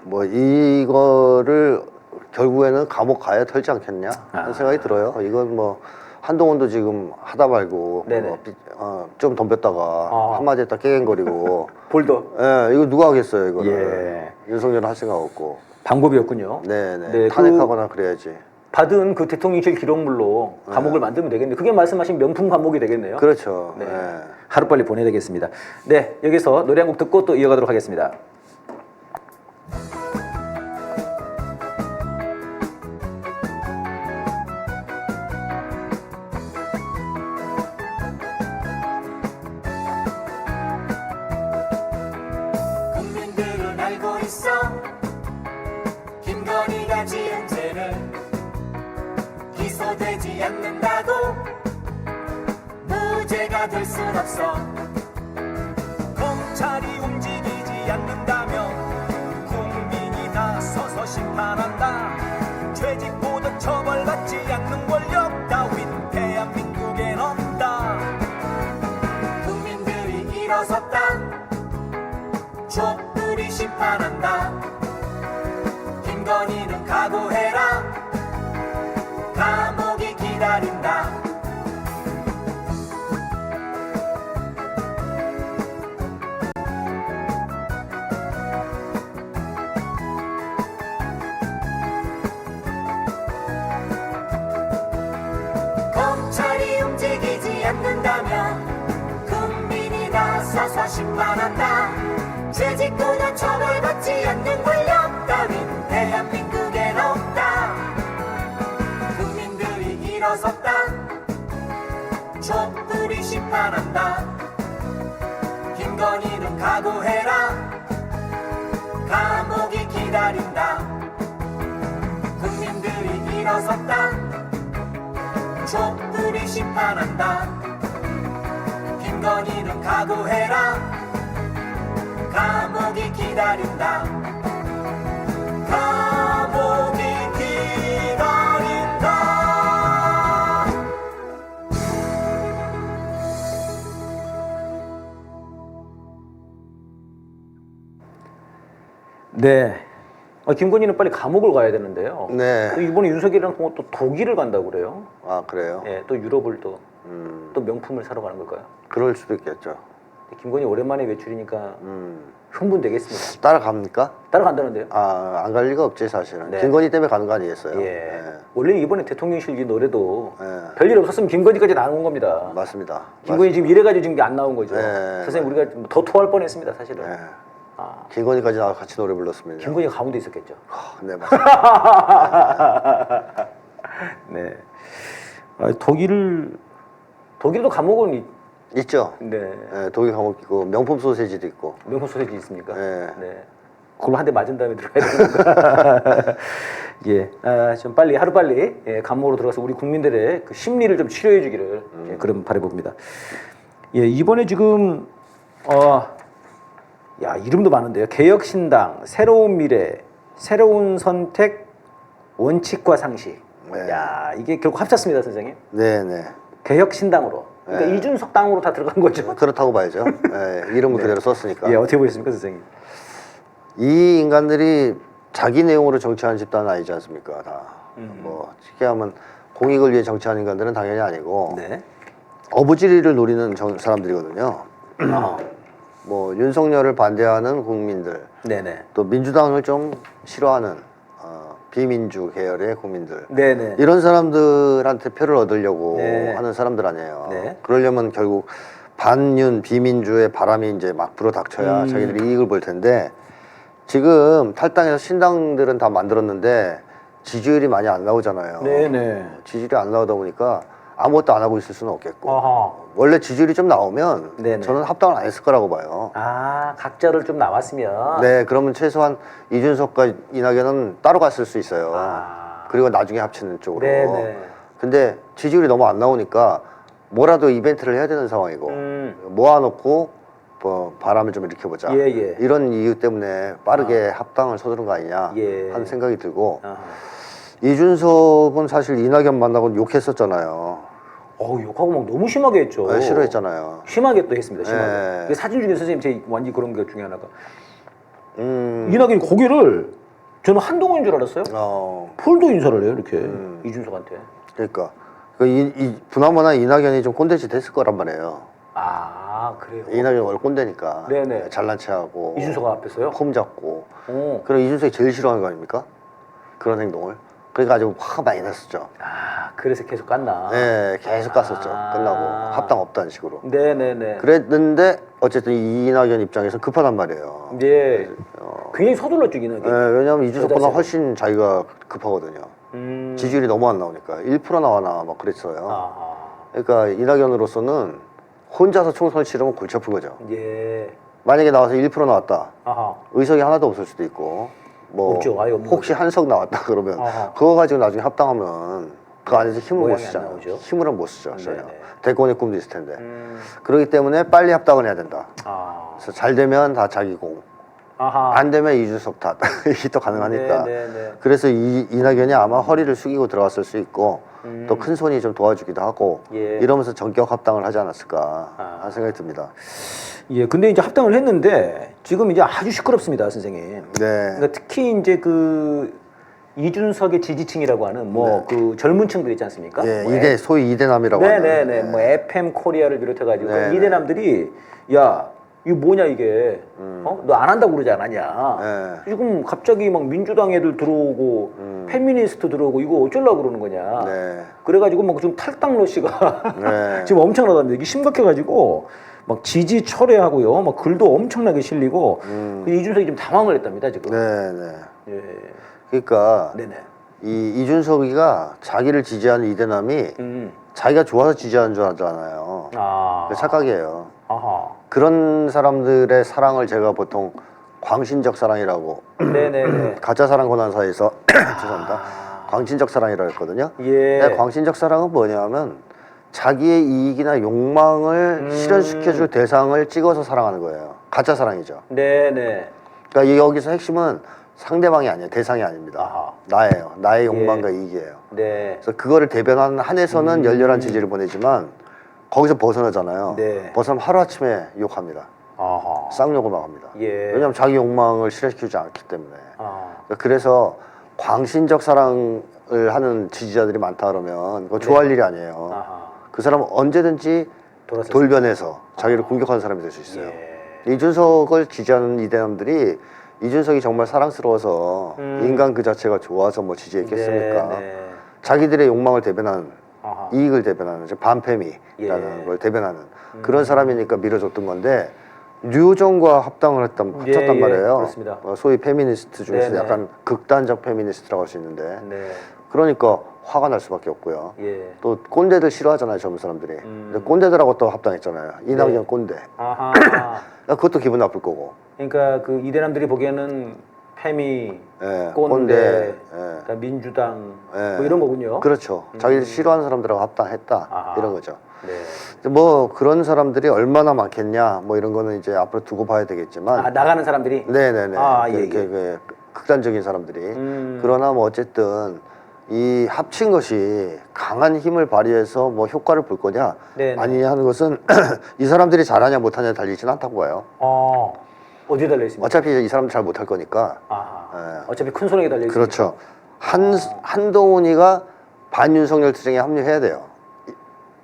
B: 뭐 이거를 결국에는 감옥 가야 털지 않겠냐 하는 생각이 들어요. 이건 뭐 한동훈도 지금 하다 말고 좀 덤볐다가 한마디 했다 깨갱거리고
A: 볼더.
B: 이거 누가 하겠어요 이거를. 윤석열은 할 생각 없고.
A: 방법이었군요.
B: 네. 탄핵하거나 그래야지.
A: 받은 그 대통령실 기록물로 감옥을 만들면 되겠네요. 그게 말씀하신 명품 감옥이 되겠네요.
B: 그렇죠.
A: 네. 하루빨리 보내야 되겠습니다. 네, 여기서 노래 한 곡 듣고 또 이어가도록 하겠습니다.
C: 국민들은 알고 있어 김건희가 지은 죄는 기소되지 않는다고 무죄가 될 순 없어. 검찰이 움직이지 않는다면 국민이 나서서 심판한다. 죄짓고도 처벌받지 않는 권력 따윈 대한민국엔 없다. 국민들이 일어섰다. 촛불이 심판한다. 김건희는 각오해라. 감옥이 기다린다. 않는다면 국민이 나서서 심판한다. 죄짓고도 처벌받지 않는 권력 따윈 대한민국엔 없다. 국민들이 일어섰다. 촛불이 심판한다. 김건희는 각오해라. 감옥이 기다린다. 국민들이 일어섰다. 촛불이 심판한다. 김건희는 각오해라. 감옥이 기다린다. 감옥이 기다린다.
A: 네. 김건희는 빨리 감옥을 가야 되는데요.
B: 네.
A: 또 이번에 윤석열이랑 또 독일을 간다고 그래요.
B: 아 그래요?
A: 예, 또 유럽을 또 명품을 사러 가는 걸까요?
B: 그럴 수도 있겠죠.
A: 김건희 오랜만에 외출이니까 흥분되겠습니다.
B: 따라갑니까?
A: 따라간다는데요?
B: 아, 안 갈 리가 없지 사실은.
A: 네.
B: 김건희 때문에 가는 거 아니겠어요?
A: 예. 원래 이번에 대통령실 이 노래도
B: 예.
A: 별일 없었으면 김건희까지 나온 겁니다.
B: 맞습니다.
A: 김건희 지금 이래가지고 지금 안 나온 거죠.
B: 네,
A: 선생님 우리가 더 토할 뻔했습니다, 사실은.
B: 예.
A: 아,
B: 김건희까지 나와 같이 노래 불렀습니다.
A: 김건희가 가운데 있었겠죠.
B: 네 맞습니다.
A: 네. 독일도 감옥은
B: 있죠.
A: 네.
B: 예, 독일 감옥 있고 명품 소세지도 있고.
A: 명품 소세지 있습니까?
B: 네.
A: 네. 그걸로 한 대 맞은 다음에 들어가야 되는 건가? 예, 좀 빨리 하루빨리 예, 감옥으로 들어가서 우리 국민들의 그 심리를 좀 치료해 주기를 예, 그럼 바라봅니다. 예, 이번에 지금 야 이름도 많은데요. 개혁신당, 새로운 미래, 새로운 선택, 원칙과 상식.
B: 네.
A: 야 이게 결국 합쳤습니다, 선생님.
B: 네네.
A: 개혁신당으로. 그러니까
B: 네.
A: 이준석 당으로 다 들어간 거죠.
B: 그렇다고 봐야죠. 예, 이름을
A: 네.
B: 그대로 썼으니까.
A: 예, 어떻게 보셨습니까, 선생님?
B: 이 인간들이 자기 내용으로 정치하는 집단은 아니지 않습니까? 다. 뭐 쉽게 하면 공익을 위해 정치하는 인간들은 당연히 아니고
A: 네.
B: 어부지리를 노리는 사람들이거든요.
A: 아,
B: 뭐 윤석열을 반대하는 국민들,
A: 네네.
B: 또 민주당을 좀 싫어하는 비민주 계열의 국민들,
A: 네네.
B: 이런 사람들한테 표를 얻으려고
A: 네.
B: 하는 사람들 아니에요.
A: 네.
B: 그러려면 결국 반윤 비민주의 바람이 이제 막 불어닥쳐야 자기들이 이익을 볼 텐데, 지금 탈당해서 신당들은 다 만들었는데 지지율이 많이 안 나오잖아요.
A: 네네.
B: 지지율이 안 나오다 보니까 아무것도 안 하고 있을 수는 없겠고,
A: 아하.
B: 원래 지지율이 좀 나오면
A: 네네.
B: 저는 합당을 안 했을 거라고 봐요.
A: 아, 각자를 좀 나왔으면.
B: 네, 그러면 최소한 이준석과 이낙연은 따로 갔을 수 있어요.
A: 아.
B: 그리고 나중에 합치는 쪽으로.
A: 네네.
B: 근데 지지율이 너무 안 나오니까 뭐라도 이벤트를 해야 되는 상황이고, 모아놓고 뭐 바람을 좀 일으켜보자.
A: 예, 예.
B: 이런 이유 때문에 빠르게 합당을 서두른 거 아니냐
A: 예.
B: 하는 생각이 들고,
A: 아하.
B: 이준석은 사실 이낙연 만나고 욕했었잖아요.
A: 욕하고 막 너무 심하게 했죠.
B: 네, 싫어했잖아요.
A: 심하게 또 했습니다, 심하게.
B: 네.
A: 그 사진 중에 선생님 제 완전 그런 것 중에 하나가. 이낙연이 고개를 저는 한동훈인 줄 알았어요. 폴도 인사를 해요, 이렇게. 이준석한테.
B: 그러니까 부나마나 이낙연이 좀 꼰대짓 했을 거란 말이에요.
A: 아, 그래요?
B: 이낙연이 원래 꼰대니까.
A: 네네.
B: 잘난 체하고
A: 이준석 앞에서요?
B: 폼 잡고.
A: 오.
B: 그럼 이준석이 제일 싫어하는 거 아닙니까? 그런 행동을. 그러니까 아주 화가 많이 났었죠.
A: 아, 그래서 계속 깠나?
B: 네, 계속 갔었죠.
A: 아.
B: 끝나고 합당 없다는 식으로.
A: 네네네.
B: 그랬는데 어쨌든 이낙연 입장에서 급하단 말이에요.
A: 예. 굉장히 서둘렀죠, 이낙연.
B: 네, 왜냐하면 이준석보다
A: 여자세가.
B: 훨씬 자기가 급하거든요. 지지율이 너무 안 나오니까 1% 나와나 막 그랬어요.
A: 아하.
B: 그러니까 이낙연으로서는 혼자서 총선 치르면 골치 아픈 거죠.
A: 예.
B: 만약에 나와서 1% 나왔다.
A: 아하.
B: 의석이 하나도 없을 수도 있고, 뭐
A: 없죠. 아예 없는
B: 혹시 한 석 나왔다 그러면
A: 아하.
B: 그거 가지고 나중에 합당하면 그 안에서 힘을 못
A: 모양이 안
B: 쓰잖아요.
A: 나오죠.
B: 힘을 못 쓰죠. 전혀.
A: 네네.
B: 대권의 꿈도 있을 텐데. 그렇기 때문에 빨리 합당을 해야 된다.
A: 아.
B: 그래서 잘 되면 다 자기 공,
A: 아하.
B: 안 되면 이준석 탓. 이게 또 가능하니까.
A: 네네네.
B: 그래서 이낙연이 아마 허리를 숙이고 들어갔을 수 있고, 또 큰 손이 좀 도와주기도 하고,
A: 예.
B: 이러면서 전격 합당을 하지 않았을까
A: 아.
B: 하는 생각이 듭니다.
A: 예, 근데 이제 합당을 했는데 지금 이제 아주 시끄럽습니다, 선생님.
B: 네.
A: 그러니까 특히 이제 그 이준석의 지지층이라고 하는 뭐 그 젊은 층들 있지 않습니까?
B: 예,
A: 뭐
B: 소위 이대남이라고 하는.
A: 네네네. 뭐 FM 코리아를 비롯해가지고
B: 네네.
A: 이대남들이 야 이거 뭐냐 이게 너 안 한다고 그러지 않았냐.
B: 네.
A: 지금 갑자기 막 민주당 애들 들어오고 페미니스트 들어오고 이거 어쩌려고 그러는 거냐.
B: 네.
A: 그래가지고 막 지금 탈당 러시가
B: 네.
A: 지금 엄청나다는데 이게 심각해가지고 막 지지 철회하고요. 막 글도 엄청나게 실리고 이준석이 좀 당황을 했답니다 지금.
B: 네.
A: 예.
B: 그러니까
A: 네네.
B: 이 이준석이가 자기를 지지하는 이대남이 자기가 좋아서 지지하는 줄 알잖아요.
A: 아.
B: 그 착각이에요.
A: 아하.
B: 그런 사람들의 사랑을 제가 보통 광신적 사랑이라고
A: 네네네.
B: 가짜 사랑 권한사에서 죄송합니다. 광신적 사랑이라고 했거든요.
A: 예.
B: 근데 광신적 사랑은 뭐냐면 자기의 이익이나 욕망을 실현시켜줄 대상을 찍어서 사랑하는 거예요. 가짜 사랑이죠.
A: 네네.
B: 그러니까 여기서 핵심은 상대방이 아니에요. 대상이 아닙니다.
A: 아하.
B: 나예요. 나의 욕망과 이익이에요.
A: 네.
B: 그래서 그거를 대변하는 한에서는 열렬한 지지를 보내지만 거기서 벗어나잖아요.
A: 네.
B: 벗어나면 하루아침에 욕합니다.
A: 아하.
B: 쌍욕을 막 합니다.
A: 예.
B: 왜냐하면 자기 욕망을 실현시키지 않기 때문에.
A: 아.
B: 그래서 광신적 사랑을 하는 지지자들이 많다 그러면 그거 좋아할 일이 아니에요.
A: 아하.
B: 그 사람은 언제든지
A: 돌아섰을
B: 돌변해서 자기를 공격하는 사람이 될 수 있어요.
A: 예.
B: 이준석을 지지하는 이대남들이 이준석이 정말 사랑스러워서 인간 그 자체가 좋아서 뭐 지지했겠습니까?
A: 네.
B: 자기들의 욕망을 대변하는
A: 아하.
B: 이익을 대변하는 반패미라는
A: 예.
B: 걸 대변하는 그런 사람이니까 밀어줬던 건데 류호정과 합쳤단
A: 예,
B: 말이에요.
A: 그렇습니다.
B: 소위 페미니스트 중에서
A: 네네.
B: 약간 극단적 페미니스트라고 할 수 있는데
A: 네.
B: 그러니까 화가 날 수밖에 없고요.
A: 예.
B: 또 꼰대들 싫어하잖아요, 젊은 사람들이. 근데 꼰대들하고 또 합당했잖아요. 이낙연
A: 네.
B: 꼰대.
A: 아하.
B: 그러니까 그것도 기분 나쁠 거고.
A: 그러니까 그 이대남들이 보기에는 페미,
B: 예,
A: 꼰대,
B: 예.
A: 그러니까 민주당
B: 예.
A: 뭐 이런 거군요.
B: 그렇죠. 자기들 싫어하는 사람들하고 합당했다.
A: 아하.
B: 이런 거죠.
A: 네.
B: 뭐 그런 사람들이 얼마나 많겠냐 뭐 이런 거는 이제 앞으로 두고 봐야 되겠지만
A: 아, 나가는 사람들이.
B: 네네네
A: 아, 예,
B: 이렇게
A: 예.
B: 그 극단적인 사람들이 그러나 뭐 어쨌든 이 합친 것이 강한 힘을 발휘해서 뭐 효과를 볼 거냐
A: 네네.
B: 아니냐 하는 것은 이 사람들이 잘하냐 못하냐 달리지는 않다고 봐요.
A: 어디에 달려 있습니까?
B: 어차피 이 사람들 잘 못할 거니까.
A: 아하.
B: 예.
A: 어차피 큰 손에 달려 있으니까.
B: 그렇죠. 한동훈이가 반윤석열 투쟁에 합류해야 돼요.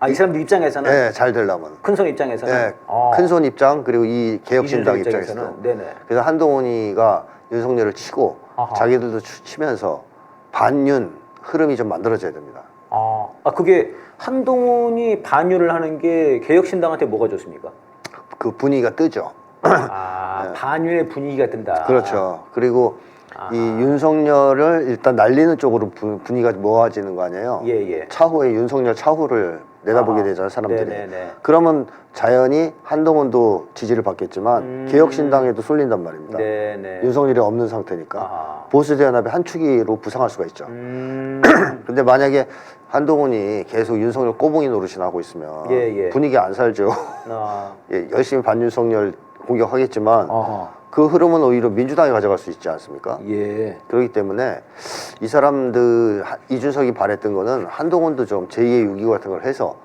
A: 아, 이 사람들 입장에서는
B: 예, 잘 되려면.
A: 큰 손 입장에서는
B: 예, 큰 손 입장 그리고 이 개혁신당
A: 이준석
B: 입장에서는.
A: 네네.
B: 그래서 한동훈이가 윤석열을 치고
A: 아하.
B: 자기들도 치면서 반윤 흐름이 좀 만들어져야 됩니다.
A: 그게 한동훈이 반유를 하는 게 개혁신당한테 뭐가 좋습니까?
B: 그 분위기가 뜨죠.
A: 반유의 분위기가 든다.
B: 그렇죠. 그리고 이 윤석열을 일단 날리는 쪽으로 분위기가 모아지는 거 아니에요.
A: 예.
B: 차후에 윤석열 차후를 내다보게 되잖아요, 사람들이.
A: 네네네.
B: 그러면 자연히 한동훈도 지지를 받겠지만 개혁신당에도 쏠린단 말입니다.
A: 네네.
B: 윤석열이 없는 상태니까
A: 아하.
B: 보수대연합의 한 축으로 부상할 수가 있죠. 근데 만약에 한동훈이 계속 윤석열 꼬붕이 노릇이 나고 있으면
A: 예.
B: 분위기 안 살죠. 예, 열심히 반윤석열 공격하겠지만
A: 아하.
B: 그 흐름은 오히려 민주당이 가져갈 수 있지 않습니까?
A: 예.
B: 그렇기 때문에 이 사람들 이준석이 바랬던 거는 한동훈도 좀 제2의 6.25 같은 걸 해서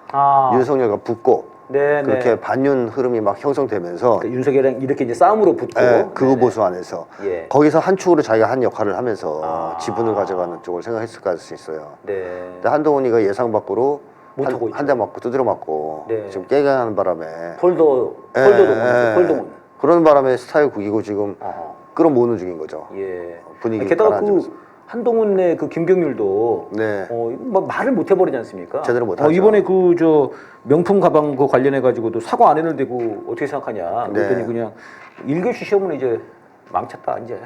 B: 윤석열과 붙고
A: 네네.
B: 그렇게 반윤 흐름이 막 형성되면서
A: 그러니까 윤석열이랑 이렇게 이제 싸움으로 붙고.
B: 예, 극우
A: 네네.
B: 보수 안에서
A: 예.
B: 거기서 한 축으로 자기가 한 역할을 하면서 지분을 가져가는 쪽을 생각했을 수 있어요.
A: 네.
B: 근데 한동훈이가 예상 밖으로
A: 못하고 있죠.
B: 한 대 맞고 두드려 맞고
A: 네.
B: 지금 깨갱하는 바람에
A: 폴도도
B: 예,
A: 못 폴도문.
B: 그런 바람에 스타일 구기고 지금
A: 어허.
B: 끌어모으는 중인 거죠.
A: 예.
B: 분위기
A: 게다가
B: 가라앉으면서.
A: 그 한동훈 내 그 김경률도
B: 네.
A: 막 말을 못 해버리지 않습니까?
B: 제대로 못 하죠.
A: 이번에 그 저 명품 가방 그 관련해 가지고도 사과 안 했는데 그 어떻게 생각하냐?
B: 네.
A: 그랬더니 그냥 1교시 시험은 이제 망쳤다 이제.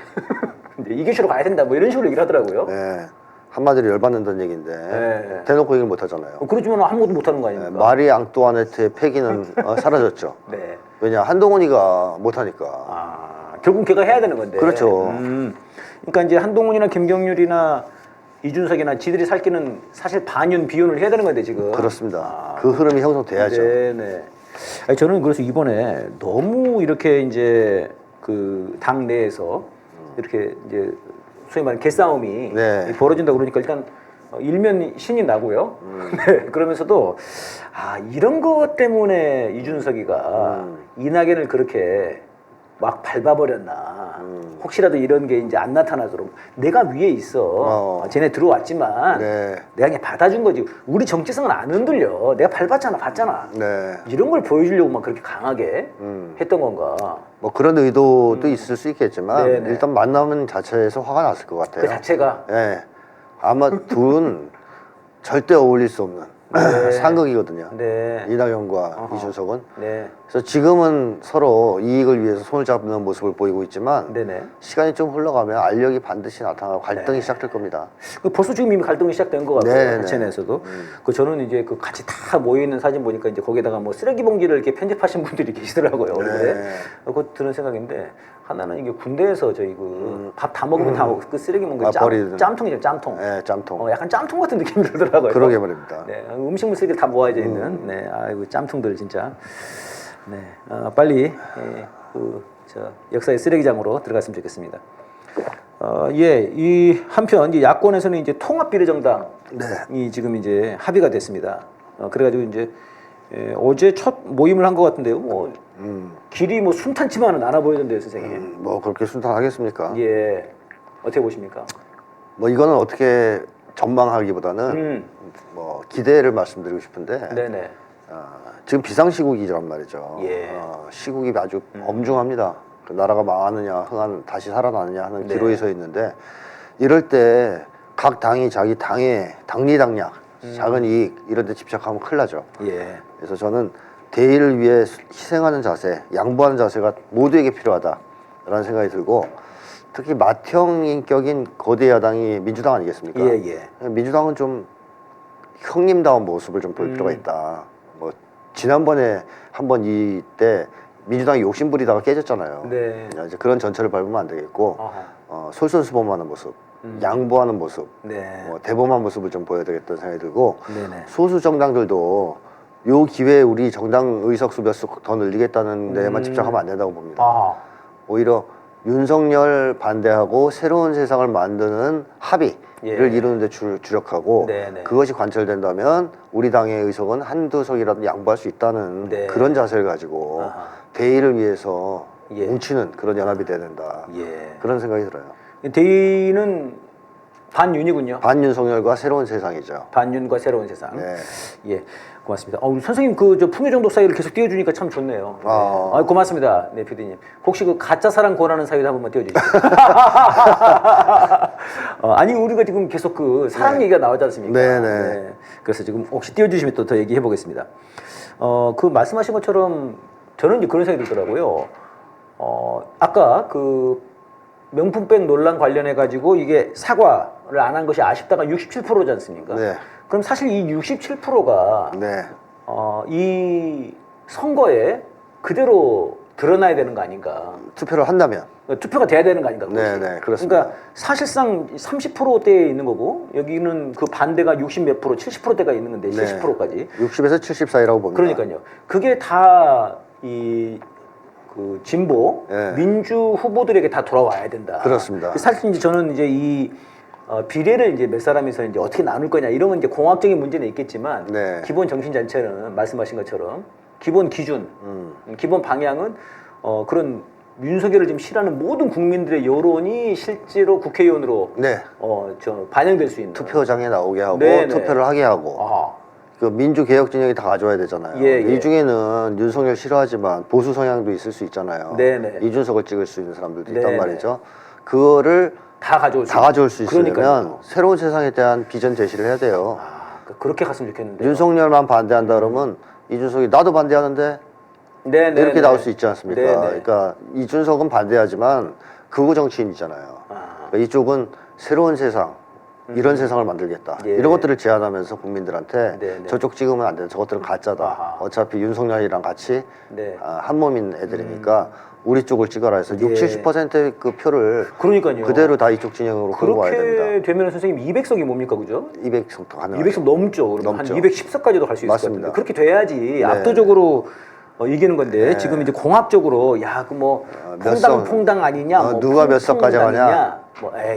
A: 이제 2교시로 가야 된다 뭐 이런 식으로 얘기를 하더라고요.
B: 네. 한마디로 열받는다는 얘기인데
A: 네.
B: 대놓고 얘기를 못 하잖아요.
A: 그러지만 아무것도 못 하는 거 아닙니까?
B: 마리 앙뚜아네트의 패기는 사라졌죠.
A: 네.
B: 왜냐 한동훈이가 못 하니까.
A: 결국 걔가 해야 되는 건데.
B: 그렇죠.
A: 그러니까 이제 한동훈이나 김경률이나 이준석이나 지들이 살 길은 사실 반윤 비윤을 해야 되는 건데 지금.
B: 그렇습니다. 그 흐름이 형성돼야죠.
A: 네네. 아니, 저는 그래서 이번에 너무 이렇게 이제 그 당 내에서 이렇게 이제 소위 말하는 개싸움이
B: 네.
A: 벌어진다 그러니까 일단 일면 신이 나고요. 네, 그러면서도 이런 것 때문에 이준석이가 이낙연을 그렇게 막 밟아버렸나. 혹시라도 이런 게 이제 안 나타나도록 내가 위에 있어. 쟤네 들어왔지만
B: 네.
A: 내가 그냥 받아준 거지. 우리 정체성은 안 흔들려. 내가 밟았잖아, 봤잖아.
B: 네.
A: 이런 걸 보여주려고 막 그렇게 강하게 했던 건가.
B: 뭐 그런 의도도 있을 수 있겠지만
A: 네네.
B: 일단 만남 자체에서 화가 났을 것 같아요.
A: 그 자체가.
B: 네. 아마 둘은 절대 어울릴 수 없는 상극이거든요.
A: 네.
B: 이낙연과 이준석은.
A: 네.
B: 그래서 지금은 서로 이익을 위해서 손을 잡는 모습을 보이고 있지만
A: 네네.
B: 시간이 좀 흘러가면 알력이 반드시 나타나고 갈등이 시작될 겁니다.
A: 그 벌써 지금 이미 갈등이 시작된 것 같고요.
B: 네네.
A: 자체 내에서도. 그 저는 이제 그 같이 다 모여 있는 사진 보니까 이제 거기다가 뭐 쓰레기 봉지를 이렇게 편집하신 분들이 계시더라고요. 얼굴에. 그거 드는 생각인데 하나는 이게 군대에서 저희 그 밥 다 먹으면 다 그 쓰레기 봉지
B: 버리는.
A: 짬통이죠, 짬통.
B: 네, 짬통.
A: 약간 짬통 같은 느낌이 들더라고요.
B: 그러게 말입니다.
A: 네, 음식물 쓰레기 다 모아져 있는. 네, 아이고 짬통들 진짜. 네, 빨리 저 역사의 쓰레기장으로 들어갔으면 좋겠습니다. 예, 이 한편 이 야권에서는 이제 통합 비례정당이 지금 이제 합의가 됐습니다. 그래가지고 이제 어제 첫 모임을 한 것 같은데요. 뭐 길이 뭐 순탄치만은 않아 보이던데요, 선생님.
B: 뭐 그렇게 순탄하겠습니까?
A: 예, 어떻게 보십니까?
B: 뭐 이거는 어떻게 전망하기보다는 뭐 기대를 말씀드리고 싶은데
A: 네네.
B: 지금 비상시국이란 말이죠.
A: 예.
B: 시국이 아주 엄중합니다. 그 나라가 망하느냐, 다시 살아나느냐 하는
A: 네.
B: 기로에 서 있는데 이럴 때 각 당이 자기 당의 당리당략, 작은 이익 이런 데 집착하면 큰일 나죠.
A: 예.
B: 그래서 저는 대의를 위해 희생하는 자세, 양보하는 자세가 모두에게 필요하다라는 생각이 들고 특히 맏형 인격인 거대 야당이 민주당 아니겠습니까?
A: 예.
B: 민주당은 좀 형님다운 모습을 좀 볼 필요가 있다. 뭐 지난번에 한번 이때 민주당이 욕심 부리다가 깨졌잖아요.
A: 네.
B: 이제 그런 전철을 밟으면 안 되겠고 솔선수범하는 모습, 양보하는 모습,
A: 네.
B: 뭐 대범한 모습을 좀 보여야 되겠다는 생각이 들고
A: 네네.
B: 소수 정당들도 요 기회에 우리 정당 의석수 몇 수 더 늘리겠다는 데에만 집착하면 안 된다고 봅니다. 오히려 윤석열 반대하고 새로운 세상을 만드는 합의를 이루는 데 주력하고
A: 네네.
B: 그것이 관철된다면 우리 당의 의석은 한두 석이라도 양보할 수 있다는
A: 네.
B: 그런 자세를 가지고 대의를 위해서 뭉치는 그런 연합이 돼야 된다.
A: 예.
B: 그런 생각이 들어요.
A: 대의는 반윤이군요.
B: 반윤석열과 새로운 세상이죠.
A: 반윤과 새로운 세상.
B: 네.
A: 예, 고맙습니다. 우리 선생님 그 저 풍요정독 사유를 계속 띄워주니까 참 좋네요. 네. 고맙습니다. 네, PD님. 혹시 그 가짜 사랑 권하는 사유도 한 번만 띄워주시죠. 아니 우리가 지금 계속 그 사랑 얘기가 나오지 않습니까?
B: 네네.
A: 그래서 지금 혹시 띄워주시면 또 더 얘기해 보겠습니다. 그 말씀하신 것처럼 저는 이제 그런 생각이 들더라고요. 아까 그 명품백 논란 관련해 가지고 이게 사과를 안 한 것이 아쉽다가 67%지 않습니까?
B: 네.
A: 그럼 사실 이 67%가
B: 네.
A: 이 선거에 그대로 드러나야 되는 거 아닌가?
B: 투표를 한다면.
A: 투표가 돼야 되는 거 아닌가? 그것이.
B: 네, 그렇습니다.
A: 그러니까 사실상 30%대에 있는 거고 여기는 그 반대가 60 몇 프로, 70%대가 있는 건데 70%까지.
B: 60에서 70 사이라고 봅니다.
A: 그러니까요. 그게 다 그 진보 민주 후보들에게 다 돌아와야 된다.
B: 그렇습니다.
A: 사실 이제 저는 이제 이 비례를 이제 몇 사람이서 이제 어떻게 나눌 거냐 이런 건 이제 공학적인 문제는 있겠지만 기본 정신 자체는 말씀하신 것처럼 기본 기준, 기본 방향은 그런 윤석열을 지금 싫어하는 모든 국민들의 여론이 실제로 국회의원으로 반영될 수 있는
B: 투표장에 나오게 하고
A: 네네.
B: 투표를 하게 하고 그 민주개혁 진영이 다 가져와야 되잖아요. 이 중에는 윤석열 싫어하지만 보수 성향도 있을 수 있잖아요.
A: 네네.
B: 이준석을 찍을 수 있는 사람들도 있단
A: 네네.
B: 말이죠. 그거를
A: 다 가져올 수
B: 있으려면
A: 그러니까요.
B: 새로운 세상에 대한 비전 제시를 해야 돼요.
A: 그렇게 갔으면 좋겠는데.
B: 윤석열만 반대한다 그러면 이준석이 나도 반대하는데 이렇게 나올 수 있지 않습니까? 그러니까 이준석은 반대하지만 극우 정치인이잖아요. 그러니까 이쪽은 새로운 세상, 이런 세상을 만들겠다. 이런 것들을 제안하면서 국민들한테 저쪽 찍으면 안 된다. 저것들은 가짜다. 어차피 윤석열이랑 같이 한 몸인 애들이니까 우리 쪽을 찍어라 해서 60, 70%의 그 표를
A: 그러니까요.
B: 그대로 다 이쪽 진영으로 끌고 와야 됩니다.
A: 그렇게 되면 선생님 200석이 뭡니까 그죠?
B: 200석도 가능하죠.
A: 200석 넘죠. 그러면 한 210석까지도 갈 수 있을 것 같은데 그렇게 돼야지
B: 네.
A: 압도적으로 이기는 건데 지금 이제 공학적으로 야 그 뭐 퐁당 아니냐 뭐
B: 누가 몇 석 가져가냐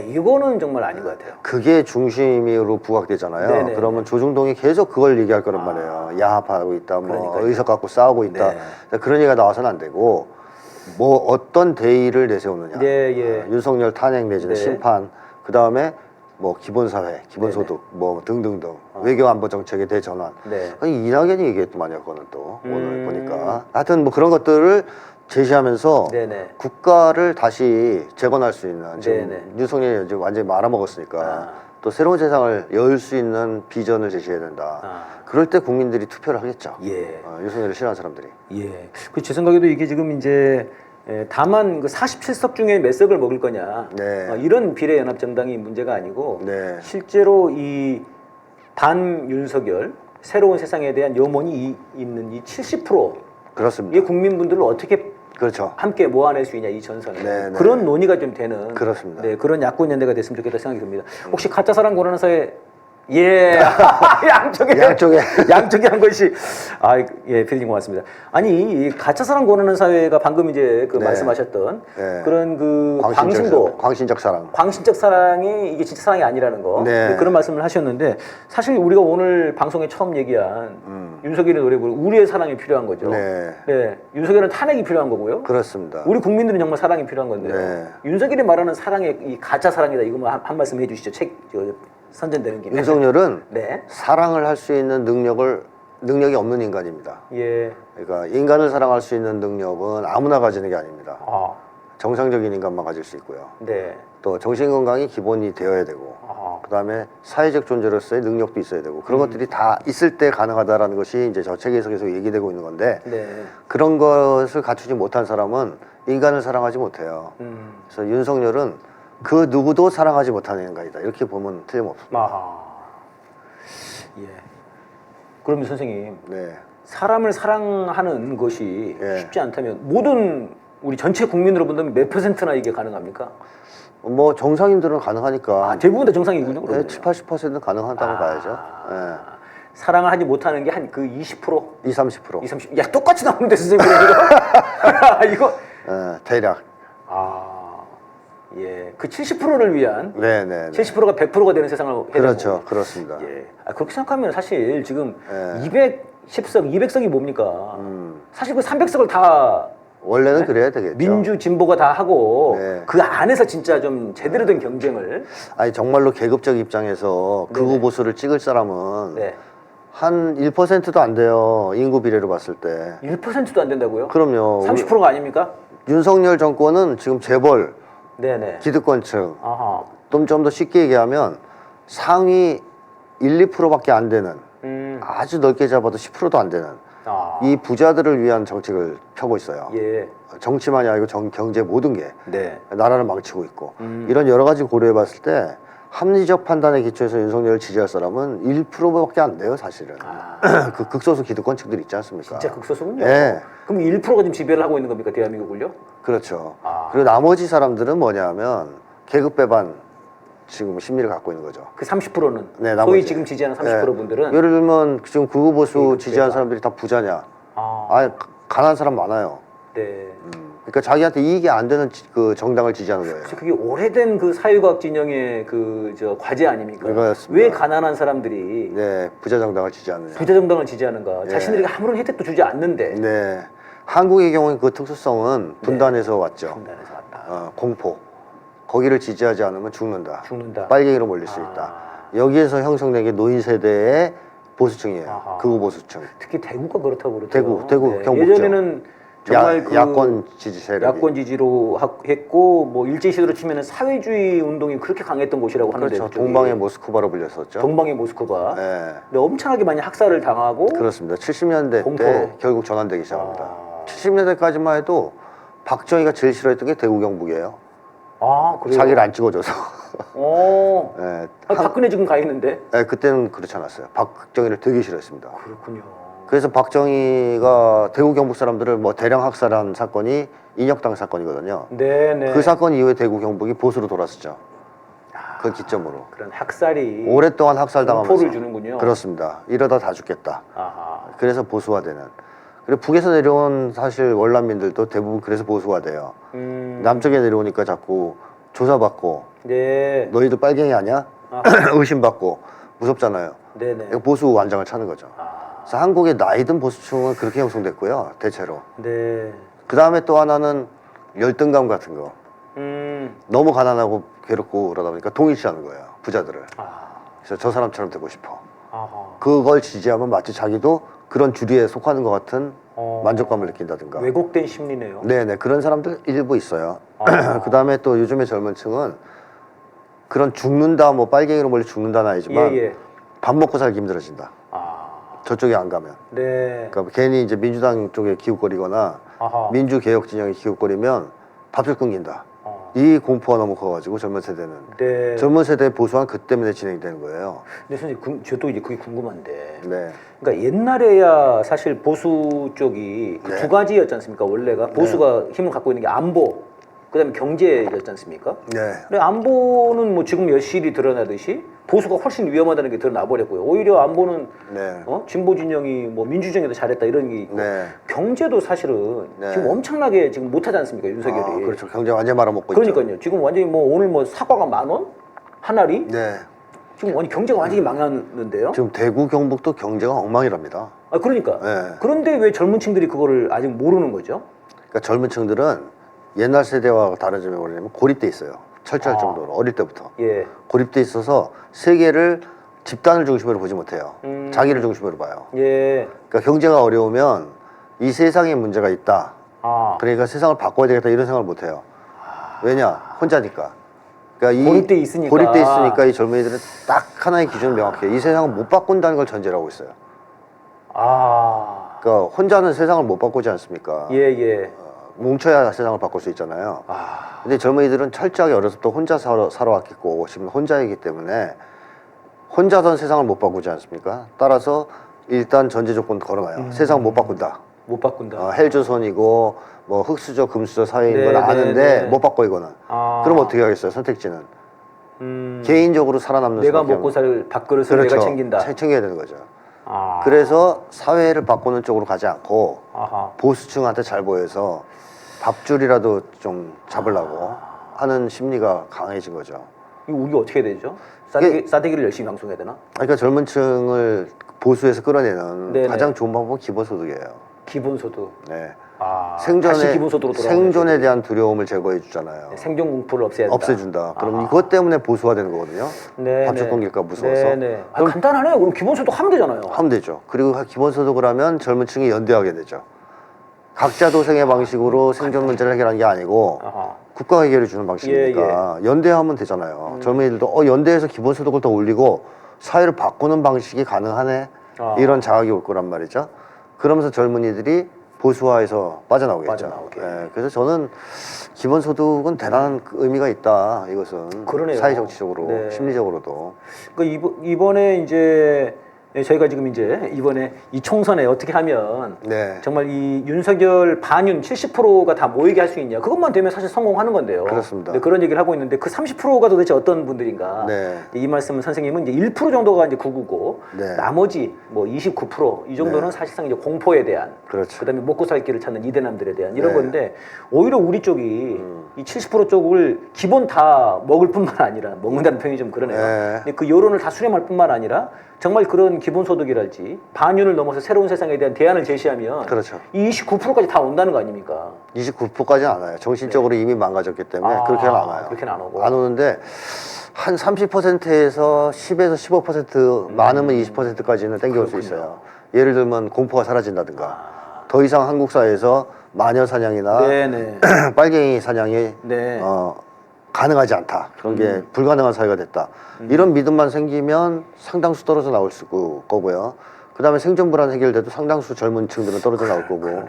A: 이거는 정말 아닌 것 같아요.
B: 그게 중심으로 부각되잖아요.
A: 네네.
B: 그러면 조중동이 계속 그걸 얘기할 거란 말이에요. 야합하고 있다, 뭐
A: 그러니까요.
B: 의석 갖고 싸우고 있다. 그런 얘기가 나와서는 안 되고 뭐 어떤 대의를 내세우느냐.
A: 예, 예.
B: 윤석열 탄핵 내지는
A: 네.
B: 심판, 그 다음에 뭐 기본사회, 기본소득, 뭐 등등등 외교안보 정책의 대전환.
A: 네.
B: 아니, 이낙연이 얘기했더만요, 그거는 또 오늘 보니까. 하여튼 뭐 그런 것들을 제시하면서
A: 네네.
B: 국가를 다시 재건할 수 있는 지금
A: 네네.
B: 윤석열이 이제 완전히 말아먹었으니까 또 새로운 세상을 열 수 있는 비전을 제시해야 된다. 그럴 때 국민들이 투표를 하겠죠.
A: 예.
B: 윤석열을 싫어하는 사람들이.
A: 예. 그 제 생각에도 이게 지금 이제 다만 그 47석 중에 몇 석을 먹을 거냐.
B: 네.
A: 이런 비례연합정당이 문제가 아니고
B: 네.
A: 실제로 이 반윤석열 새로운 세상에 대한 염원이 있는 이 70%의
B: 그렇습니다.
A: 국민분들을 어떻게
B: 그렇죠.
A: 함께 모아낼 수 있냐 이 전선에
B: 네, 네.
A: 그런 논의가 좀 되는
B: 그렇습니다.
A: 네, 그런 야권 연대가 됐으면 좋겠다 생각이 듭니다. 혹시 가짜 사랑 고라는 사회 예 양쪽에 한 것이 예 피디님 고맙습니다. 아니 이 가짜 사랑 권하는 사회가 방금 이제 그
B: 네.
A: 말씀하셨던
B: 네.
A: 그런 그
B: 광신적 사랑.
A: 광신적 사랑이 이게 진짜 사랑이 아니라는 거
B: 네.
A: 그런 말씀을 하셨는데 사실 우리가 오늘 방송에 처음 얘기한 윤석열의 노래 부르는 우리의 사랑이 필요한 거죠.
B: 네.
A: 네. 윤석열은 탄핵이 필요한 거고요.
B: 그렇습니다.
A: 우리 국민들은 정말 사랑이 필요한 건데요.
B: 네.
A: 윤석열이 말하는 사랑의 이 가짜 사랑이다. 이거만 한 말씀 해주시죠. 선전되는 김에.
B: 윤석열은
A: 네.
B: 사랑을 할 수 있는 능력이 없는 인간입니다.
A: 예.
B: 그러니까 인간을 사랑할 수 있는 능력은 아무나 가지는 게 아닙니다.
A: 아.
B: 정상적인 인간만 가질 수 있고요.
A: 네.
B: 또 정신 건강이 기본이 되어야 되고, 그다음에 사회적 존재로서의 능력도 있어야 되고 그런 것들이 다 있을 때 가능하다라는 것이 이제 저 책에서 계속 얘기되고 있는 건데
A: 네.
B: 그런 것을 갖추지 못한 사람은 인간을 사랑하지 못해요. 그래서 윤석열은 그 누구도 사랑하지 못하는 인간이다. 이렇게 보면 틀림없습니다.
A: 아하. 예. 그러면 선생님,
B: 네.
A: 사람을 사랑하는 것이
B: 예.
A: 쉽지 않다면 모든 우리 전체 국민으로 본다면 몇 %나 이게 가능합니까?
B: 뭐 정상인들은 가능하니까
A: 대부분 다 정상이군요.
B: 네,
A: 그러면.
B: 70, 80%는 가능하다고 봐야죠.
A: 사랑을 하지 못하는 게 한 그 20%?
B: 20, 30%.
A: 20, 30%. 야, 똑같이 나오는데 선생님 이거? 이거
B: 대략.
A: 예. 그 70%를 위한
B: 네네.
A: 70%가 100%가 되는 세상을 해야
B: 그렇죠.
A: 되고.
B: 그렇습니다.
A: 예. 그렇게 생각하면 사실 지금
B: 예.
A: 210석, 200석이 뭡니까? 사실 그 300석을 다
B: 원래는 그래야 되겠죠.
A: 민주 진보가 다 하고
B: 네.
A: 그 안에서 진짜 좀 제대로 된 경쟁을
B: 아니 정말로 계급적 입장에서 극우 보수를 찍을 사람은
A: 네.
B: 한 1%도 안 돼요. 인구 비례로 봤을 때.
A: 1%도 안 된다고요?
B: 그럼요.
A: 30%가 아닙니까?
B: 윤석열 정권은 지금 재벌,
A: 네네.
B: 기득권층,
A: 아하.
B: 좀 더 쉽게 얘기하면 상위 1, 2%밖에 안 되는 아주 넓게 잡아도 10%도 안 되는 이 부자들을 위한 정책을 펴고 있어요.
A: 예.
B: 정치만이 아니고 경제 모든 게
A: 네.
B: 나라를 망치고 있고 이런 여러 가지 고려해 봤을 때 합리적 판단에 기초해서 윤석열을 지지할 사람은 1%밖에 안 돼요, 사실은. 그 극소수 기득권층들 있지 않습니까?
A: 진짜 극소수군요.
B: 네.
A: 그럼 1%가 지금 지배를 하고 있는 겁니까, 대한민국을요?
B: 그렇죠. 그리고 나머지 사람들은 뭐냐면 계급 배반 지금 심리를 갖고 있는 거죠.
A: 그 30%는
B: 네,
A: 소위
B: 나머지.
A: 지금 지지하는 30%
B: 네.
A: 분들은
B: 예를 들면 지금 극우 보수
A: 계급
B: 지지하는
A: 배반.
B: 사람들이 다 부자냐?
A: 아,
B: 아니 가난한 사람 많아요.
A: 네.
B: 그러니까 자기한테 이익이 안 되는 그 정당을 지지하는 거예요.
A: 혹시 그게 오래된 그 사회과학 진영의 그 과제 아닙니까?
B: 그거였습니다.
A: 왜 가난한 사람들이
B: 네, 부자 정당을 지지하느냐.
A: 부자 정당을 지지하는가?
B: 예.
A: 자신들에게 아무런 혜택도 주지 않는데
B: 네, 한국의 경우에 그 특수성은 분단에서 왔죠.
A: 분단에서 왔다.
B: 공포. 거기를 지지하지 않으면 죽는다.
A: 죽는다.
B: 빨갱이로 몰릴 수 있다. 여기에서 형성된 게 노인 세대의 보수층이에요.
A: 아하.
B: 극우 보수층.
A: 특히 대구가 그렇다고 그러더라고요.
B: 대구, 경북죠.
A: 예전에는 정말 그
B: 야권 지지 세력이.
A: 야권 지지로 했고 뭐 일제 시대로 치면은 사회주의 운동이 그렇게 강했던 곳이라고 하는데
B: 그렇죠.
A: 그쪽이.
B: 동방의 모스크바로 불렸었죠.
A: 동방의 모스크바.
B: 네,
A: 근데 엄청나게 많이 학살을 당하고
B: 그렇습니다. 70년대
A: 공포로.
B: 때 결국 전환되기 시작합니다. 70년대까지만 해도 박정희가 제일 싫어했던 게 대구 경북이에요.
A: 그래요?
B: 자기를 안 찍어줘서.
A: 어.
B: 네,
A: 박근혜 지금 가 있는데.
B: 네, 그때는 그렇지 않았어요. 박정희를 되게 싫어했습니다.
A: 그렇군요.
B: 그래서 박정희가 대구 경북 사람들을 뭐 대량 학살한 사건이 인혁당 사건이거든요.
A: 네네.
B: 그 사건 이후에 대구 경북이 보수로 돌았었죠. 그 기점으로.
A: 그런 학살이
B: 오랫동안 학살당하면서.
A: 공포를 주는군요.
B: 그렇습니다. 이러다 다 죽겠다.
A: 아하.
B: 그래서 보수화되는. 그리고 북에서 내려온 사실 월남민들도 대부분 그래서 보수화돼요. 남쪽에 내려오니까 자꾸 조사받고
A: 네.
B: 너희들 빨갱이 아니야? 의심받고 무섭잖아요.
A: 네네.
B: 보수 완장을 차는 거죠. 그래서 한국의 나이든 보수층은 그렇게 형성됐고요. 대체로.
A: 네.
B: 그 다음에 또 하나는 열등감 같은 거. 너무 가난하고 괴롭고 그러다 보니까 동일시하는 거예요. 부자들을. 그래서 저 사람처럼 되고 싶어. 그걸 지지하면 마치 자기도 그런 주류에 속하는 것 같은 만족감을 느낀다든가.
A: 왜곡된 심리네요.
B: 네네, 그런 사람들 일부 있어요. 그 다음에 또 요즘의 젊은 층은 그런 죽는다, 뭐 빨갱이로 멀리 죽는다는 아니지만
A: 예.
B: 밥 먹고 살기 힘들어진다. 저쪽에 안 가면.
A: 네.
B: 그러니까 괜히 이제 민주당 쪽에 기웃거리거나 민주개혁 진영에 기웃거리면 밥줄 끊긴다. 이 공포가 너무 커가지고 젊은 세대는.
A: 네.
B: 젊은 세대의 보수화는 그 때문에 진행되는 거예요.
A: 근데 선생님, 저도 이제 그게 궁금한데.
B: 네.
A: 그러니까 옛날에야 사실 보수 쪽이 그
B: 네.
A: 두 가지였지 않습니까? 원래가 보수가 힘을 갖고 있는 게 안보, 그다음에 경제였지 않습니까?
B: 네.
A: 근데 안보는 뭐 지금 여실히 드러나듯이 보수가 훨씬 위험하다는 게 드러나 버렸고요. 오히려 안보는
B: 네.
A: 진보 진영이 뭐 민주정에도 잘했다 이런 게 있고
B: 네.
A: 경제도 사실은
B: 네.
A: 지금 엄청나게 지금 못하지 않습니까? 윤석열이.
B: 그렇죠. 경제 완전 말아먹고 있죠.
A: 그러니까요. 지금 완전히 뭐 오늘 뭐 사과가 10,000원? 한 알이?
B: 네.
A: 지금 완전 경제가 완전히 망했는데요.
B: 지금 대구 경북도 경제가 엉망이랍니다.
A: 그러니까.
B: 네.
A: 그런데 왜 젊은 층들이 그거를 아직 모르는 거죠?
B: 그러니까 젊은 층들은 옛날 세대와 다른 점이 뭐냐면 고립돼 있어요. 철저할 정도로 어릴 때부터
A: 예.
B: 고립돼 있어서 세계를 집단을 중심으로 보지 못해요. 자기를 중심으로 봐요.
A: 예.
B: 그러니까 경제가 어려우면 이 세상에 문제가 있다. 그러니까 세상을 바꿔야 되겠다 이런 생각을 못 해요. 왜냐? 혼자니까. 그러니까
A: 고립돼 있으니까.
B: 고립돼 있으니까 이 젊은이들은 딱 하나의 기준을 명확해요. 이 세상을 못 바꾼다는 걸 전제로 하고 있어요. 그러니까 혼자는 세상을 못 바꾸지 않습니까?
A: 예.
B: 뭉쳐야 세상을 바꿀 수 있잖아요. 근데 젊은이들은 철저하게 어려서부터 혼자 살아왔겠고 지금 혼자이기 때문에 혼자선 세상을 못 바꾸지 않습니까? 따라서 일단 전제 조건 걸어놔요. 세상 못 바꾼다.
A: 못 바꾼다.
B: 헬조선이고 뭐 흑수저 금수저 사회인 건
A: 네,
B: 아는데
A: 네.
B: 못 바꿔 이거는. 그럼 어떻게 하겠어요? 선택지는 개인적으로 살아남는
A: 내가
B: 수밖에
A: 먹고 살 밥그릇을
B: 그렇죠.
A: 내가 챙긴다.
B: 챙겨야 되는 거죠. 그래서 사회를 바꾸는 쪽으로 가지 않고 보수층한테 잘 보여서 밥줄이라도 좀 잡으려고 하는 심리가 강해진 거죠.
A: 이거 우리가 어떻게 해야 되죠? 싸대기를 열심히 방송해야 되나?
B: 그러니까 젊은 층을 보수에서 끌어내는
A: 네네.
B: 가장 좋은 방법은 기본소득이에요.
A: 기본소득.
B: 네.
A: 다시 기본소득으로 돌아오는
B: 생존에
A: 거죠.
B: 대한 두려움을 제거해 주잖아요.
A: 생존 공포를 없애야 된다.
B: 없애준다. 그럼 이것 때문에 보수화 되는 거거든요. 밥줄 끊길까 무서워서.
A: 네네. 간단하네요. 그럼 기본소득 하면 되잖아요.
B: 하면 되죠. 그리고 기본소득을 하면 젊은 층이 연대하게 되죠. 각자 도생의 방식으로 생존 문제를 해결하는 게 아니고 국가 해결해 주는 방식이니까 연대하면 되잖아요. 젊은이들도 연대해서 기본소득을 더 올리고 사회를 바꾸는 방식이 가능하네. 이런 자각이 올 거란 말이죠. 그러면서 젊은이들이 보수화에서 빠져나오겠죠. 네, 그래서 저는 기본소득은 대단한 의미가 있다. 이것은
A: 그러네요.
B: 사회정치적으로,
A: 네.
B: 심리적으로도.
A: 그러니까 이번에 이제 저희가 지금 이제 이번에 이 총선에 어떻게 하면
B: 네.
A: 정말 이 윤석열 반윤 70%가 다 모이게 할 수 있냐. 그것만 되면 사실 성공하는 건데요.
B: 그렇습니다.
A: 근데 그런 얘기를 하고 있는데 그 30%가 도대체 어떤 분들인가.
B: 네.
A: 이 말씀은 선생님은 이제 1% 정도가 이제 구구고
B: 네.
A: 나머지 뭐 29% 이 정도는 사실상 이제 공포에 대한
B: 그렇죠.
A: 그다음에 먹고 살 길을 찾는 이대남들에 대한 이런
B: 네.
A: 건데 오히려 우리 쪽이 이 70% 쪽을 기본 다 먹을 뿐만 아니라 먹는다는 표현이 좀 그러네요.
B: 네.
A: 근데 그 여론을 다 수렴할 뿐만 아니라 정말 그런 기본소득이랄지 반윤을 넘어서 새로운 세상에 대한 대안을 제시하면
B: 그렇죠.
A: 이 29%까지 다 온다는 거 아닙니까?
B: 29%까지는 안 와요. 정신적으로 이미 망가졌기 때문에 그렇게는 안 와요.
A: 그렇게는 안 오고.
B: 안 오는데 한 30%에서 10에서 15% 많으면 20%까지는 땡겨올 수 있어요. 예를 들면 공포가 사라진다든가 더 이상 한국 사회에서 마녀 사냥이나
A: 네네.
B: 빨갱이 사냥이
A: 네.
B: 가능하지 않다. 그런 게 불가능한 사회가 됐다. 이런 믿음만 생기면 상당수 떨어져 나올 거고요. 그 다음에 생존 불안 해결돼도 상당수 젊은 층들은 떨어져 나올 거고.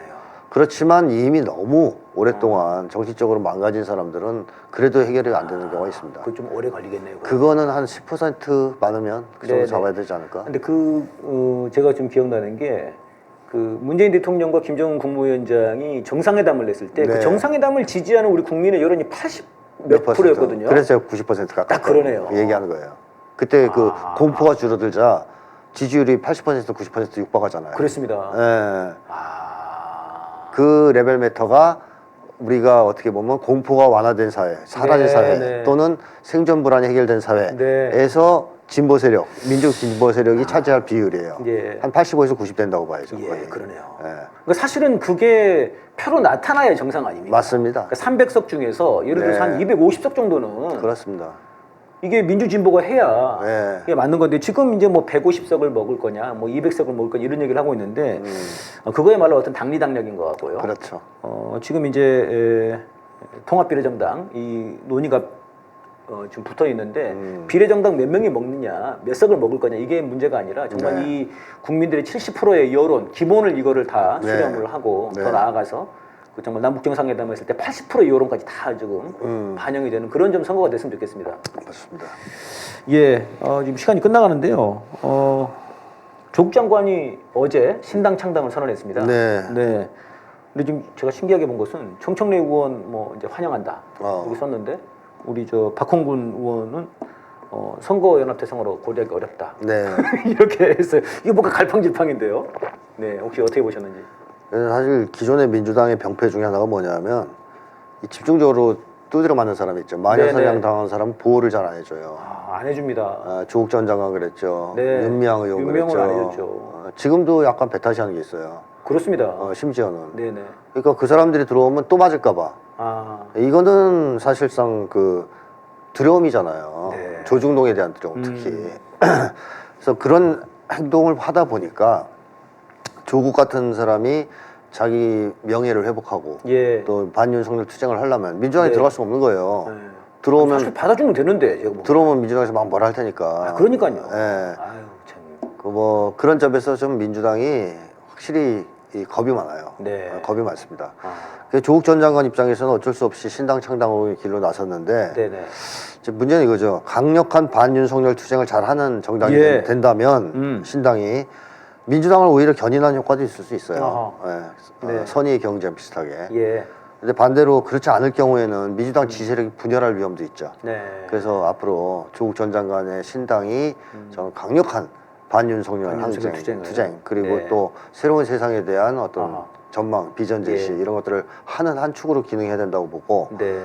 B: 그렇지만 이미 너무 오랫동안 정신적으로 망가진 사람들은 그래도 해결이 안 되는 경우가 있습니다.
A: 그거 좀 오래 걸리겠네요.
B: 그거는 한 10% 많으면 그 정도
A: 네네.
B: 잡아야 되지 않을까?
A: 근데 제가 좀 기억나는 게 그 문재인 대통령과 김정은 국무위원장이 정상회담을 했을 때 그
B: 네.
A: 정상회담을 지지하는 우리 국민의 여론이 80 몇 %였거든요.
B: 그래서 제가 90% 가까이
A: 딱 그러네요.
B: 얘기하는 거예요. 그때 그 공포가 줄어들자 지지율이 80% 90% 육박하잖아요.
A: 그렇습니다.
B: 예. 그 레벨 메터가 우리가 어떻게 보면 공포가 완화된 사회, 사라진
A: 네,
B: 사회
A: 네.
B: 또는 생존 불안이 해결된 사회에서 진보 세력, 민족 진보 세력이 차지할 비율이에요.
A: 예.
B: 한 85에서 90 된다고 봐야죠.
A: 예,
B: 거의.
A: 그러네요.
B: 예.
A: 그러니까 사실은 그게 표로 나타나야 정상 아닙니까?
B: 맞습니다.
A: 그러니까 300석 중에서 예를 들어서
B: 네.
A: 한 250석 정도는
B: 그렇습니다.
A: 이게 민주진보가 해야
B: 네.
A: 이게 맞는 건데 지금 이제 뭐 150석을 먹을 거냐, 뭐 200석을 먹을 거냐 이런 얘기를 하고 있는데 그거야말로 어떤 당리당략인 것 같고요.
B: 그렇죠.
A: 지금 이제 통합비례정당 이 논의가 지금 붙어 있는데 비례정당 몇 명이 먹느냐, 몇 석을 먹을 거냐 이게 문제가 아니라 정말
B: 네.
A: 이 국민들의 70%의 여론, 기본을 이거를 다
B: 네.
A: 수렴을 하고
B: 네.
A: 더 나아가서 그 정말 남북 정상회담을 했을 때 80%의 여론까지 다 지금 반영이 되는 그런 좀 선거가 됐으면 좋겠습니다.
B: 맞습니다.
A: 예, 지금 시간이 끝나가는데요. 조국 장관이 어제 신당 창당을 선언했습니다.
B: 네.
A: 네. 근데 지금 제가 신기하게 본 것은 청청래 의원 뭐 이제 환영한다 여기 썼는데 우리 저 박홍근 의원은 선거 연합 대상으로 고려하기 어렵다.
B: 네.
A: 이렇게 했어요. 이게 뭔가 갈팡질팡인데요. 네, 혹시 어떻게 보셨는지?
B: 사실 기존의 민주당의 병폐 중에 하나가 뭐냐면 이 집중적으로 두드려 맞는 사람이 있죠. 마녀사냥
A: 네네.
B: 당한 사람은 보호를 잘 안 해줘요.
A: 안 해줍니다.
B: 조국 전 장관 그랬죠.
A: 네.
B: 윤미향 의원
A: 윤미향은
B: 그랬죠.
A: 안 해줬죠.
B: 지금도 약간 배타시하는 게 있어요.
A: 그렇습니다.
B: 심지어는.
A: 네네.
B: 그러니까 그 사람들이 들어오면 또 맞을까봐. 이거는 사실상 그 두려움이잖아요.
A: 네.
B: 조중동에 대한 두려움 특히. 그래서 그런 행동을 하다 보니까 조국 같은 사람이 자기 명예를 회복하고
A: 예.
B: 또 반윤석열 투쟁을 하려면 민주당에
A: 네.
B: 들어갈 수가 없는 거예요.
A: 네.
B: 들어오면
A: 사실 받아주면 되는데 제가 뭐.
B: 들어오면 민주당에서 막 뭐라 할 테니까.
A: 그러니까요.
B: 예.
A: 아유 참.
B: 그 뭐 그런 점에서 좀 민주당이 확실히 이 겁이 많아요.
A: 네.
B: 겁이 많습니다. 그래서 조국 전 장관 입장에서는 어쩔 수 없이 신당 창당의 길로 나섰는데
A: 네네.
B: 이제 문제는 이거죠. 강력한 반윤석열 투쟁을 잘하는 정당이
A: 예.
B: 된다면 신당이 민주당을 오히려 견인하는 효과도 있을 수 있어요. 예.
A: 네.
B: 선의의 경쟁 비슷하게.
A: 예.
B: 근데 반대로 그렇지 않을 경우에는 민주당 지지세력이 분열할 위험도 있죠.
A: 네.
B: 그래서 앞으로 조국 전 장관의 신당이 저는 강력한 반윤석열
A: 반윤석열
B: 항쟁,
A: 투쟁을.
B: 투쟁 그리고
A: 네.
B: 또 새로운 세상에 대한 어떤
A: 아하.
B: 전망, 비전 제시
A: 예.
B: 이런 것들을 하는 한 축으로 기능해야 된다고 보고
A: 네.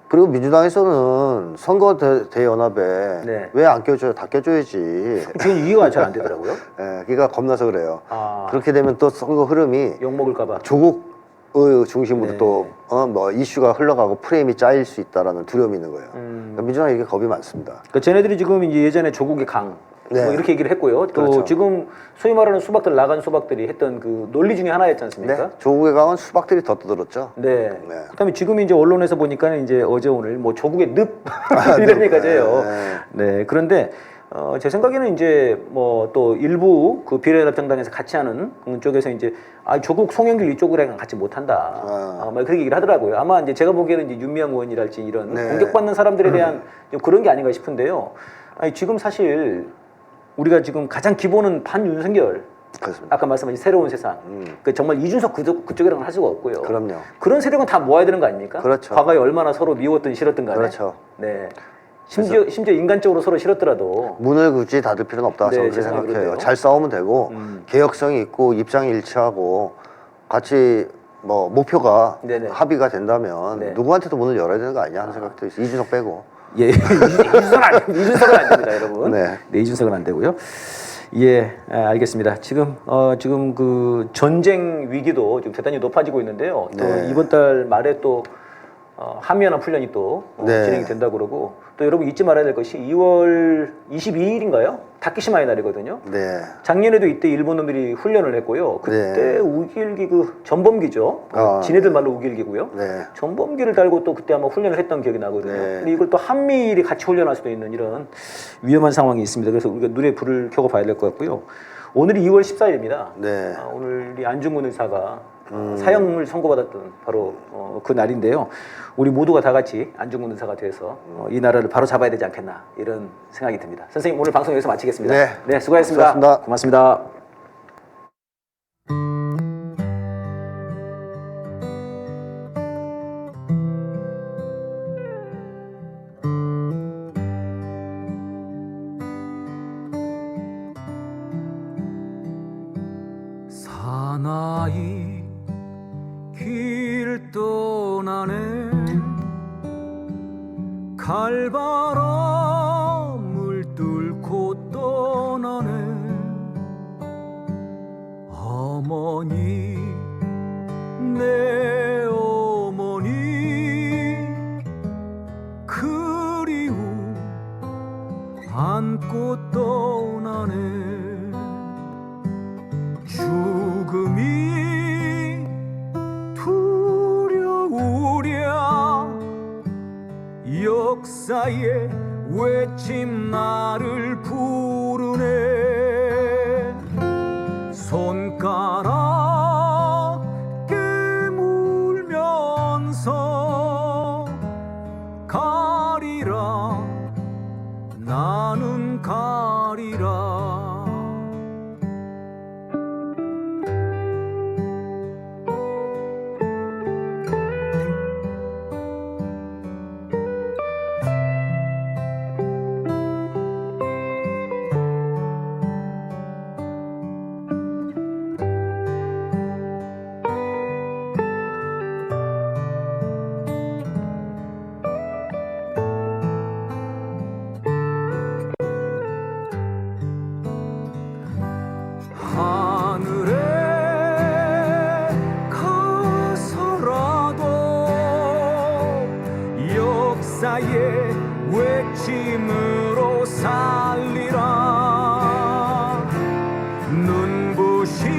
B: 그리고 민주당에서는 선거 대연합에
A: 네.
B: 왜 안 껴줘요? 다 껴줘야지.
A: 지금 이해가 잘 안 되더라고요.
B: 예, 그러니까 겁나서 그래요.
A: 아.
B: 그렇게 되면 또 선거 흐름이
A: 욕 먹을까봐.
B: 조국의 중심으로
A: 네.
B: 또 뭐 이슈가 흘러가고 프레임이 짜일 수 있다라는 두려움이 있는 거예요. 그러니까 민주당이 이게 겁이 많습니다.
A: 그러니까 쟤네들이 지금 이제 예전에 조국의 강.
B: 네.
A: 뭐 이렇게 얘기를 했고요. 또
B: 그렇죠.
A: 지금 소위 말하는 수박들 나간 수박들이 했던 그 논리 중에 하나였지 않습니까?
B: 네, 조국의 강은 수박들이 더 떠들었죠.
A: 네.
B: 네.
A: 그다음에 지금 이제 언론에서 보니까 이제 어제 오늘 뭐 조국의 늪 이런 얘기까지 해요. 네. 그런데 제 생각에는 이제 뭐 또 일부 그 비례연합 정당에서 같이 하는 쪽에서 이제 조국 송영길 이쪽이랑 같이 못한다. 뭐 그렇게 얘기를 하더라고요. 아마 이제 제가 보기에는 이제 윤미향 의원이랄지 이런
B: 네.
A: 공격받는 사람들에 대한 좀 그런 게 아닌가 싶은데요. 지금 사실 우리가 지금 가장 기본은 반윤석열.
B: 그렇습니다.
A: 아까 말씀하신 새로운 세상. 그 정말 이준석 그쪽이랑은 할 수가 없고요.
B: 그럼요.
A: 그런 세력은 다 모아야 되는 거 아닙니까?
B: 그렇죠.
A: 과거에 얼마나 서로 미웠든 싫었든 간에.
B: 그렇죠.
A: 네. 심지어 인간적으로 서로 싫었더라도
B: 문을 굳이 닫을 필요는 없다. 저는
A: 네,
B: 그렇게
A: 제 생각이
B: 생각해요.
A: 그렇네요.
B: 잘 싸우면 되고 개혁성이 있고 입장이 일치하고 같이 뭐 목표가
A: 네네.
B: 합의가 된다면
A: 네.
B: 누구한테도 문을 열어야 되는 거 아니야 하는 생각도 있어요. 이준석 빼고.
A: 예, 이준석은 안 됩니다, 여러분.
B: 네.
A: 이준석은 안 되고요. 예, 알겠습니다. 지금 그 전쟁 위기도 지금 대단히 높아지고 있는데요. 또
B: 네.
A: 이번 달 말에 또 한미연합 훈련이 또
B: 네.
A: 진행이 된다고 그러고 또 여러분 잊지 말아야 될 것이 2월 22일인가요? 다케시마의 날이거든요.
B: 네.
A: 작년에도 이때 일본 놈들이 훈련을 했고요. 그때
B: 네.
A: 우길기 그 전범기죠. 지네들 말로 우길기고요.
B: 네.
A: 전범기를 달고 또 그때 아마 훈련을 했던 기억이 나거든요.
B: 네.
A: 근데 이걸 또 한미일이 같이 훈련할 수도 있는 이런 위험한 상황이 있습니다. 그래서 우리가 눈에 불을 켜고 봐야 될 것 같고요. 오늘이 2월 14일입니다.
B: 네.
A: 오늘 이 안중근 의사가 사형을 선고받았던 바로 그 날인데요. 우리 모두가 다 같이 안중근 의사가 돼서 이 나라를 바로 잡아야 되지 않겠나 이런 생각이 듭니다. 선생님 오늘 방송 여기서 마치겠습니다.
B: 네.
A: 수고하셨습니다.
B: 수고하셨습니다.
A: 고맙습니다. 사나이 길 떠나네 갈바람을 뚫고
D: 어머니 내 어머니 그리움 안고 떠나네 죽음이 두려우랴 역사의 외침 나를 부르네 손가락 깨물면서 가리라 나는 가리라 하늘에 가서라도 역사의 외침으로 살리라 눈부신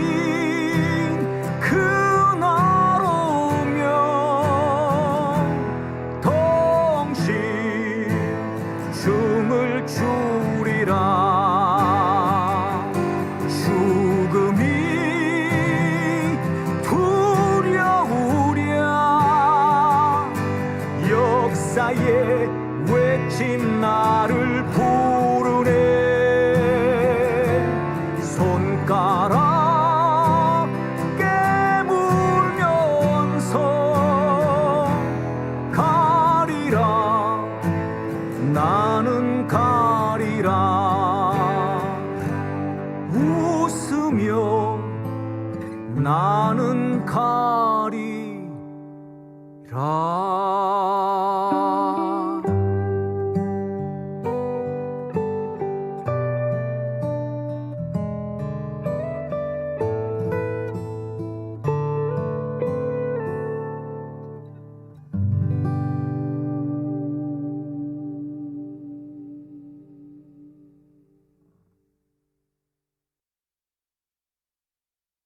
D: 그날 오면 동시 춤을 추리라 죽음이 두려우랴 역사의 외침 나를 부르네 손가락 깨물면서 가리라 나는 가리라 웃으며 나는 가리라